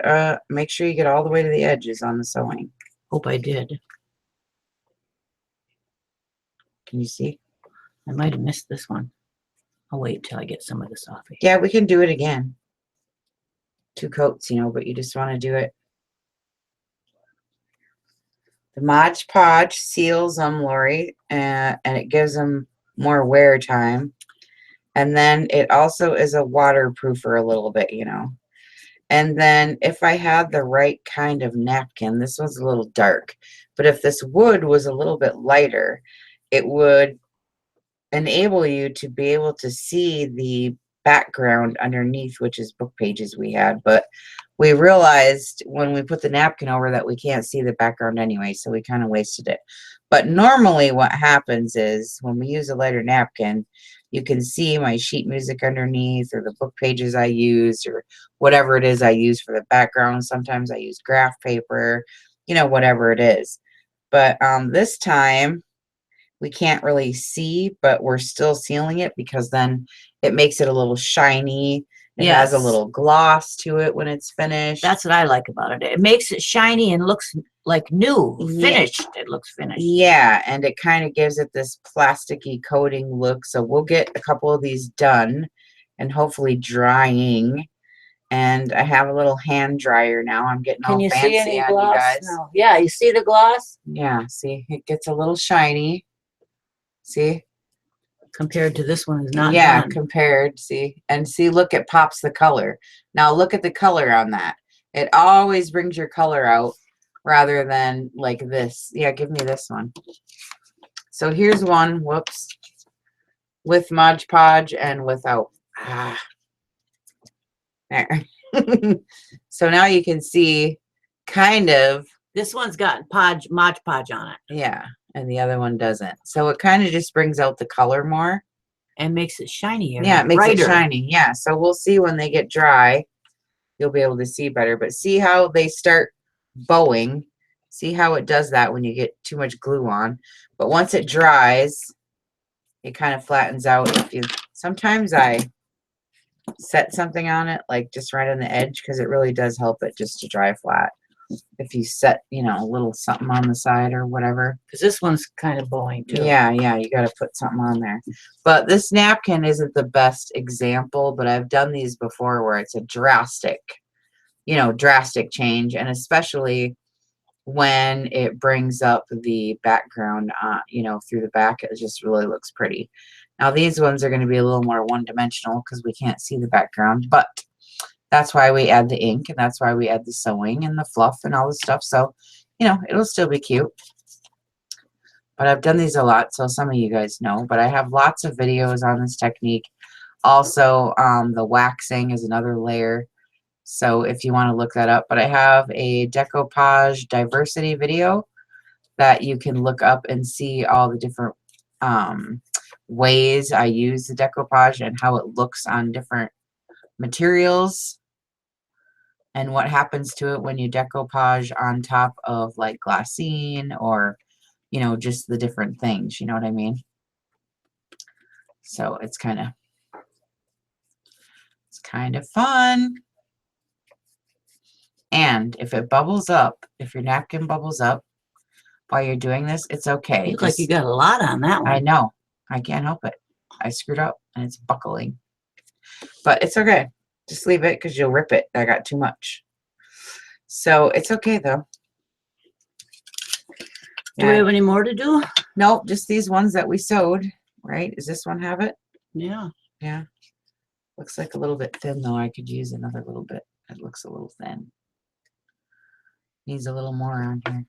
make sure you get all the way to the edges on the sewing. Hope I did. Can you see? I might have missed this one. I'll wait till I get some of this off of here. Yeah, we can do it again. 2 coats, you know, but you just want to do it. The Mod Podge seals them, Lori, and it gives them more wear time. And then it also is a waterproofer a little bit, you know. And then if I had the right kind of napkin, this one's a little dark, but if this wood was a little bit lighter, it would enable you to be able to see the background underneath, which is book pages we had. But we realized when we put the napkin over that we can't see the background anyway, so we kind of wasted it. But normally what happens is when we use a lighter napkin, you can see my sheet music underneath or the book pages I used or whatever it is I use for the background. Sometimes I use graph paper, you know, whatever it is. But this time we can't really see, but we're still sealing it because then it makes it a little shiny. It has a Yes. little gloss to it when it's finished. That's what I like about it. It makes it shiny and looks like new, Yeah. finished. It looks finished. Yeah, and it kind of gives it this plasticky coating look. So we'll get a couple of these done and hopefully drying. And I have a little hand dryer now. I'm getting Can all you fancy see any on gloss? you guys. No. Yeah, you see the gloss Yeah, see, it gets a little shiny. See? compared to this one is not Yeah, done. compared, see, and see, look, it pops the color. Now look at the color on that. It always brings your color out rather than like this. Yeah, give me this one. So here's one, whoops, with Mod Podge and without. Ah, there. So now you can see kind of, This one's got podge, Mod Podge on it yeah, and the other one doesn't. So it kind of just brings out the color more. and makes it shinier. Yeah, it makes brighter. it shiny. Yeah, so we'll see when they get dry. You'll be able to see better. But see how they start bowing. See how it does that when you get too much glue on. But once it dries, it kind of flattens out. If you sometimes I set something on it, like just right on the edge, because it really does help it just to dry flat. If you set, you know, a little something on the side or whatever. Because this one's kind of bowing too. Yeah, you got to put something on there. But this napkin isn't the best example, but I've done these before where it's a drastic, you know, drastic change. And especially when it brings up the background, you know, through the back, it just really looks pretty. Now these ones are going to be a little more one-dimensional because we can't see the background, but that's why we add the ink and that's why we add the sewing and the fluff and all the stuff. So, you know, it'll still be cute. But I've done these a lot, so some of you guys know. But I have lots of videos on this technique. Also, the waxing is another layer. So if you want to look that up. But I have a decoupage diversity video that you can look up and see all the different ways I use the decoupage and how it looks on different materials. And what happens to it when you decoupage on top of like glassine or, you know, just the different things, you know what I mean? So it's kind of fun. And if it bubbles up, if your napkin bubbles up while you're doing this, it's okay. You look like you got a lot on that one. I know. I can't help it. I screwed up and it's buckling. But it's okay. Just leave it because you'll rip it. I got too much. So it's okay though. Do we have any more to do? Nope, just these ones that we sewed, right? Does this one have it? Yeah. Yeah. Looks like a little bit thin though. I could use another little bit. It looks a little thin. Needs a little more on here.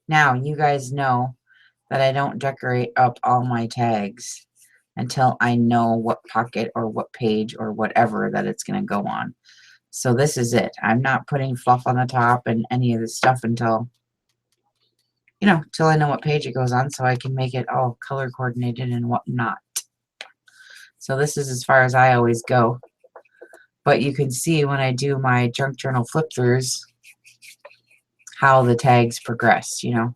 Now, you guys know that I don't decorate up all my tags. until I know what pocket or what page or whatever that it's going to go on. So this is it. I'm not putting fluff on the top and any of this stuff until, you know, till I know what page it goes on so I can make it all color coordinated and whatnot. So this is as far as I always go. But you can see when I do my junk journal flip throughs how the tags progress, you know.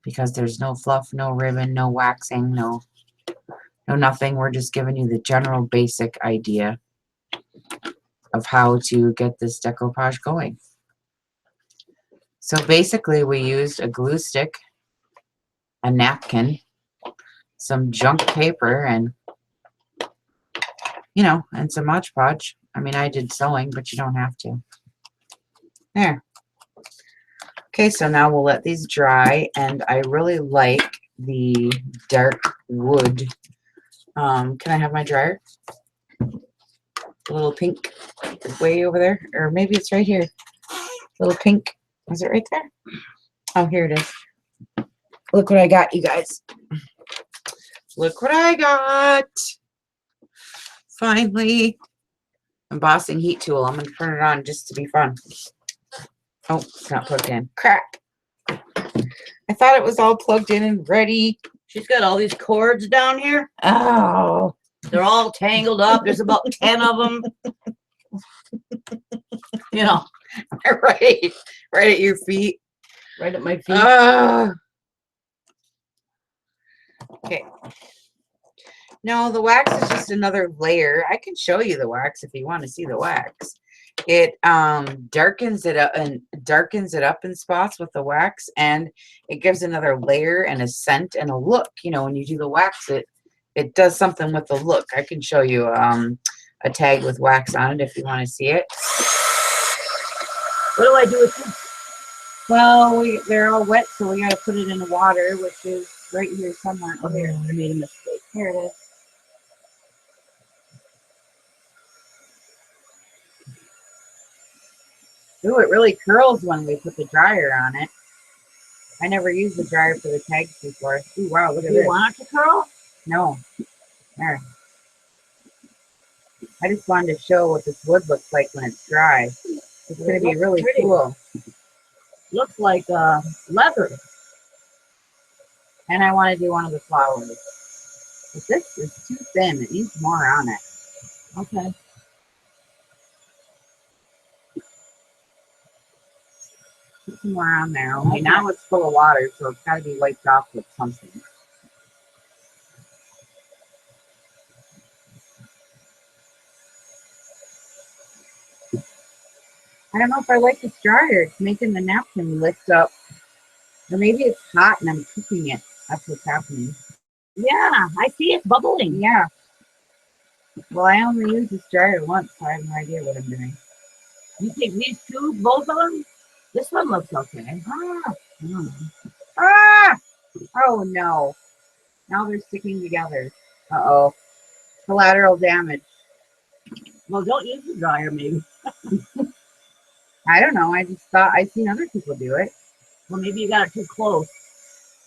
Because there's no fluff, no ribbon, no waxing, no nothing. We're just giving you the general basic idea of how to get this decoupage going. So basically we used a glue stick, a napkin, some junk paper, and, you know, and some Mod Podge. I mean, I did sewing, but you don't have to. There. Okay, so now we'll let these dry, and I really like the dark wood. Can I have my dryer? A little pink way over there, or maybe it's right here. Little pink. Is it right there? Oh, here it is. Look what I got, you guys. Look what I got. Finally. Embossing heat tool. I'm going to turn it on just to be fun. Oh, it's not plugged in. Crap. I thought it was all plugged in and ready. She's got all these cords down here. Oh. They're all tangled up. There's about 10 of them. You know, right at your feet. right at my feet. Okay. No, the wax is just another layer. I can show you the wax if you want to see the wax. It darkens it up in spots with the wax, and it gives another layer and a scent and a look. You know, when you do the wax, it does something with the look. I can show you a tag with wax on it if you want to see it. What do I do with this? Well, they're all wet, so we got to put it in the water, which is right here somewhere. Oh, here, I made a mistake. Here it is. Ooh, it really curls when we put the dryer on it. I never used the dryer for the tags before. Ooh, wow, look at Do you this. want it to curl? No. There. I just wanted to show what this wood looks like when it's dry. It's going to be really pretty. cool. Looks like leather. And I want to do one of the flowers. But this is too thin. It needs more on it. Okay. Put some more on there. Okay, now it's full of water, so it's got to be wiped off with something. I don't know if I like this dryer. It's making the napkin lift up. Or maybe it's hot and I'm cooking it. That's what's happening. Yeah, I see it bubbling. Yeah. Well, I only use this dryer once, so I have no idea what I'm doing. You take these two, both of them? This one looks okay. Ah! Oh, no. Now they're sticking together. Uh-oh. Collateral damage. Well, don't use the dryer, maybe. I don't know. I just thought I've seen other people do it. Well, maybe you got it too close.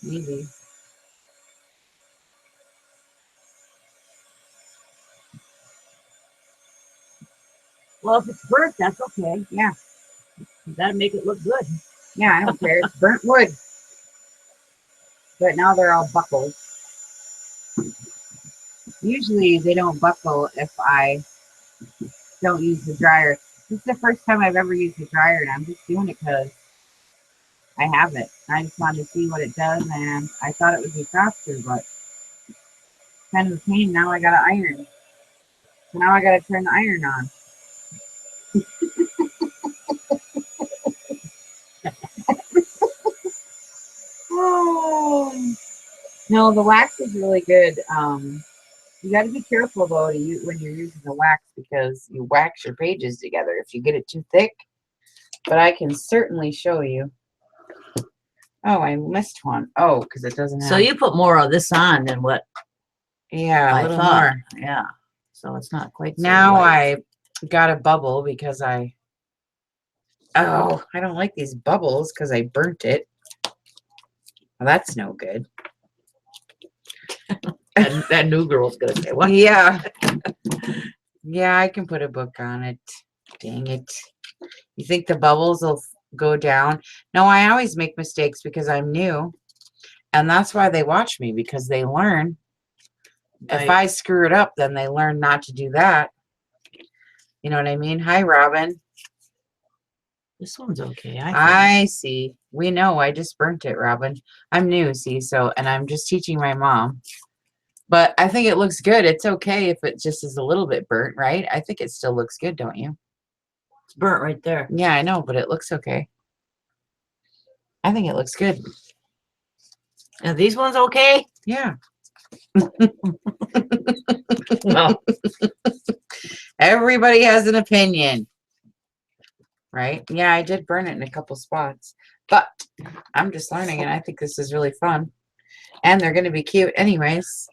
Maybe. Well, if it's burnt, that's okay. Yeah. You gotta make it look good. Yeah, I don't care. It's burnt wood. But now they're all buckled. Usually they don't buckle if I don't use the dryer. This is the first time I've ever used the dryer, and I'm just doing it because I have it. I just wanted to see what it does, and I thought it would be faster, but kind of a pain. Now I gotta iron. So now I gotta turn the iron on. Oh. No, the wax is really good. You got to be careful though when you're using the wax, because you wax your pages together if you get it too thick. But I can certainly show you. Oh, I missed one. Oh, because it doesn't have. So you put more of this on than what Yeah, a I little thought. more. Yeah. So it's not quite so Now light. I got a bubble because I don't like these bubbles because I burnt it. Well, that's no good. That new girl's gonna say, what? Yeah. Yeah, I can put a book on it. Dang it. You think the bubbles will go down? No, I always make mistakes because I'm new. And that's why they watch me, because they learn. If Right. I screw it up, then they learn not to do that. You know what I mean? Hi, Robin. This one's okay. I think. I see. We know. I just burnt it, Robin. I'm new, see, so, and I'm just teaching my mom. But I think it looks good. It's okay if it just is a little bit burnt, right? I think it still looks good, don't you? It's burnt right there. Yeah, I know, but it looks okay. I think it looks good. Are these ones okay? Yeah. Well, Everybody has an opinion. Right? Yeah, I did burn it in a couple spots. But I'm just learning, and I think this is really fun. And they're going to be cute anyways.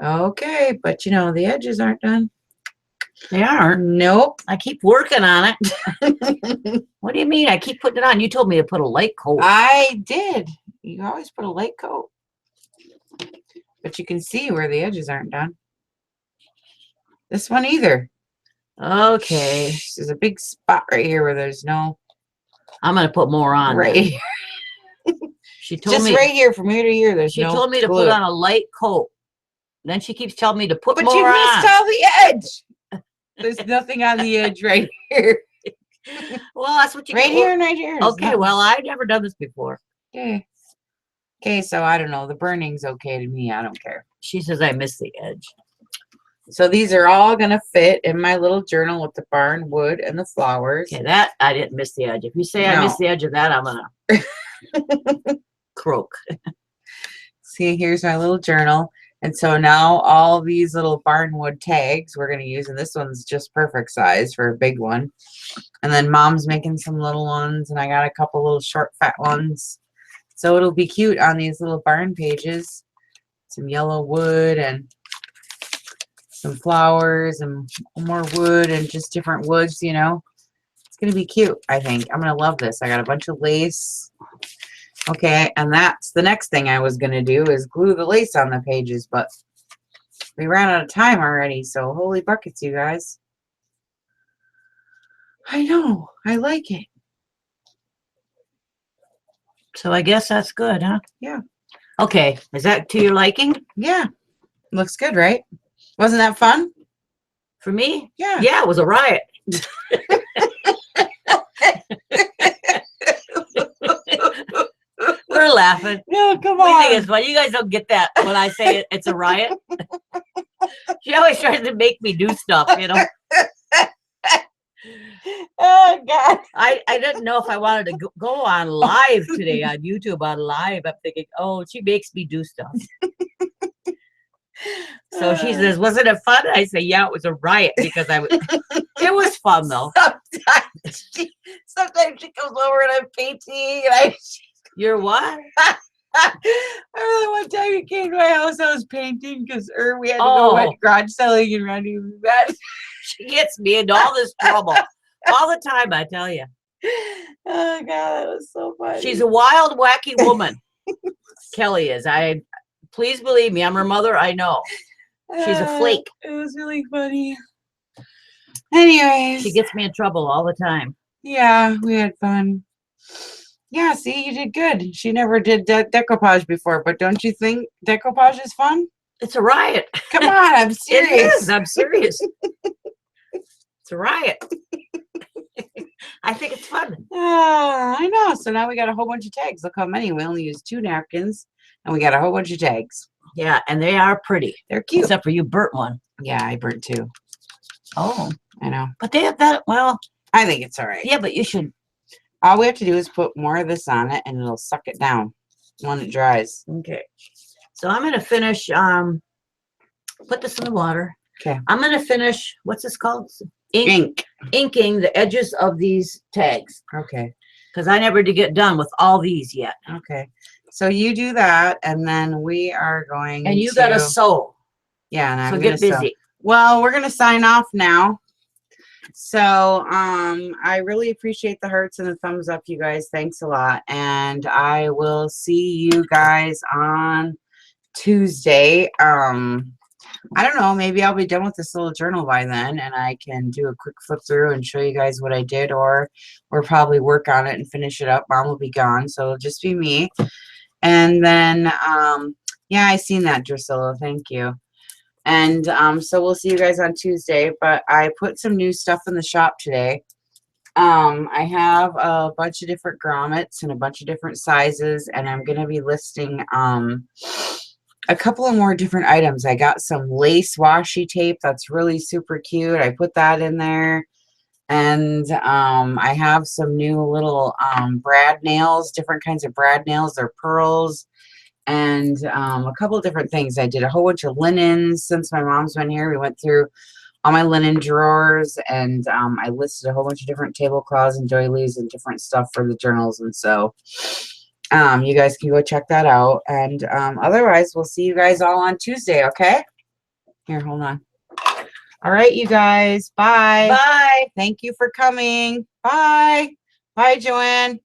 Okay, but you know, the edges aren't done. they aren't. Nope. I keep working on it. What do you mean? I keep putting it on. You told me to put a light coat. I did. You always put a light coat. But you can see where the edges aren't done. This one either. Okay. There's a big spot right here where there's no I'm gonna put more on. right then. here. She told Just me. right here from here to here. There's She no told me to glue. put on a light coat. Then she keeps telling me to put But more you missed on. all the edge. There's nothing on the edge right here. Well, that's what you Right get. here and right here. There's Okay. nothing. Well, I've never done this before. Okay. Okay, so I don't know. The burning's okay to me. I don't care. She says I missed the edge. So these are all gonna fit in my little journal with the barn wood and the flowers. Okay, that I didn't miss the edge. If you say I missed No. the edge of that, I'm gonna croak. See, here's my little journal. And so now all these little barnwood tags we're going to use, and this one's just perfect size for a big one. And then Mom's making some little ones, and I got a couple little short, fat ones. So it'll be cute on these little barn pages. Some yellow wood and some flowers and more wood and just different woods, you know. It's going to be cute, I think. I'm going to love this. I got a bunch of lace. Okay, and that's the next thing I was going to do is glue the lace on the pages, but we ran out of time already, so holy buckets, you guys. I know, I like it. So I guess that's good, huh? Yeah. Okay. Is that to your liking? Yeah, looks good, right? Wasn't that fun? For me? Yeah. Yeah, it was a riot. We're laughing. No, come We on. think it's funny. You guys don't get that when I say it's a riot. She always tries to make me do stuff, you know. Oh, God. I didn't know if I wanted to go on live today on YouTube on live. I'm thinking, oh, she makes me do stuff. So she says, wasn't it fun? I say, yeah, it was a riot because it was fun though. Sometimes she comes over and I'm painting and You're what? I remember one time you came to my house, I was painting because we had to go went garage selling and Randy was mad. She gets me into all this trouble all the time, I tell you. Oh, God, that was so funny. She's a wild, wacky woman. Kelly is. Please believe me, I'm her mother. I know. She's a flake. It was really funny. Anyways. She gets me in trouble all the time. Yeah, we had fun. Yeah, see, you did good. She never did decoupage before, but don't you think decoupage is fun? It's a riot. Come on, I'm It serious. is. I'm serious. It's a riot. I think it's fun. I know. So now we got a whole bunch of tags. Look how many. We only used 2 napkins, and we got a whole bunch of tags. Yeah, and they are pretty. They're cute. Except for you burnt one. Yeah, I burnt 2. Oh. I know. But they have that, well, I think it's all right. yeah, but you should. All we have to do is put more of this on it, and it'll suck it down when it dries. Okay. So I'm going to finish, put this in the water. Okay. I'm going to finish, what's this called? Ink. Inking the edges of these tags. Okay. Because I never did get done with all these yet. Okay. So you do that, and then we are going And you to... got to sew. Yeah, and I'm So gonna get sew. busy. Well, we're going to sign off now. So, I really appreciate the hearts and the thumbs up, you guys. Thanks a lot. And I will see you guys on Tuesday. I don't know, maybe I'll be done with this little journal by then and I can do a quick flip through and show you guys what I did, or probably work on it and finish it up. Mom will be gone, so it'll just be me. And then, yeah, I seen that, Drusilla. Thank you. And so we'll see you guys on Tuesday. But I put some new stuff in the shop today. I have a bunch of different grommets and a bunch of different sizes, and I'm going to be listing a couple of more different items. I got some lace washi tape that's really super cute. I put that in there. And I have some new little brad nails, different kinds of brad nails. They're pearls. And a couple of different things. I did a whole bunch of linens since my mom's been here. We went through all my linen drawers, and I listed a whole bunch of different tablecloths and doilies and different stuff for the journals. And so you guys can go check that out. And otherwise, we'll see you guys all on Tuesday, okay? Here, hold on. All right, you guys. Bye. Bye. Thank you for coming. Bye. Bye, Joanne.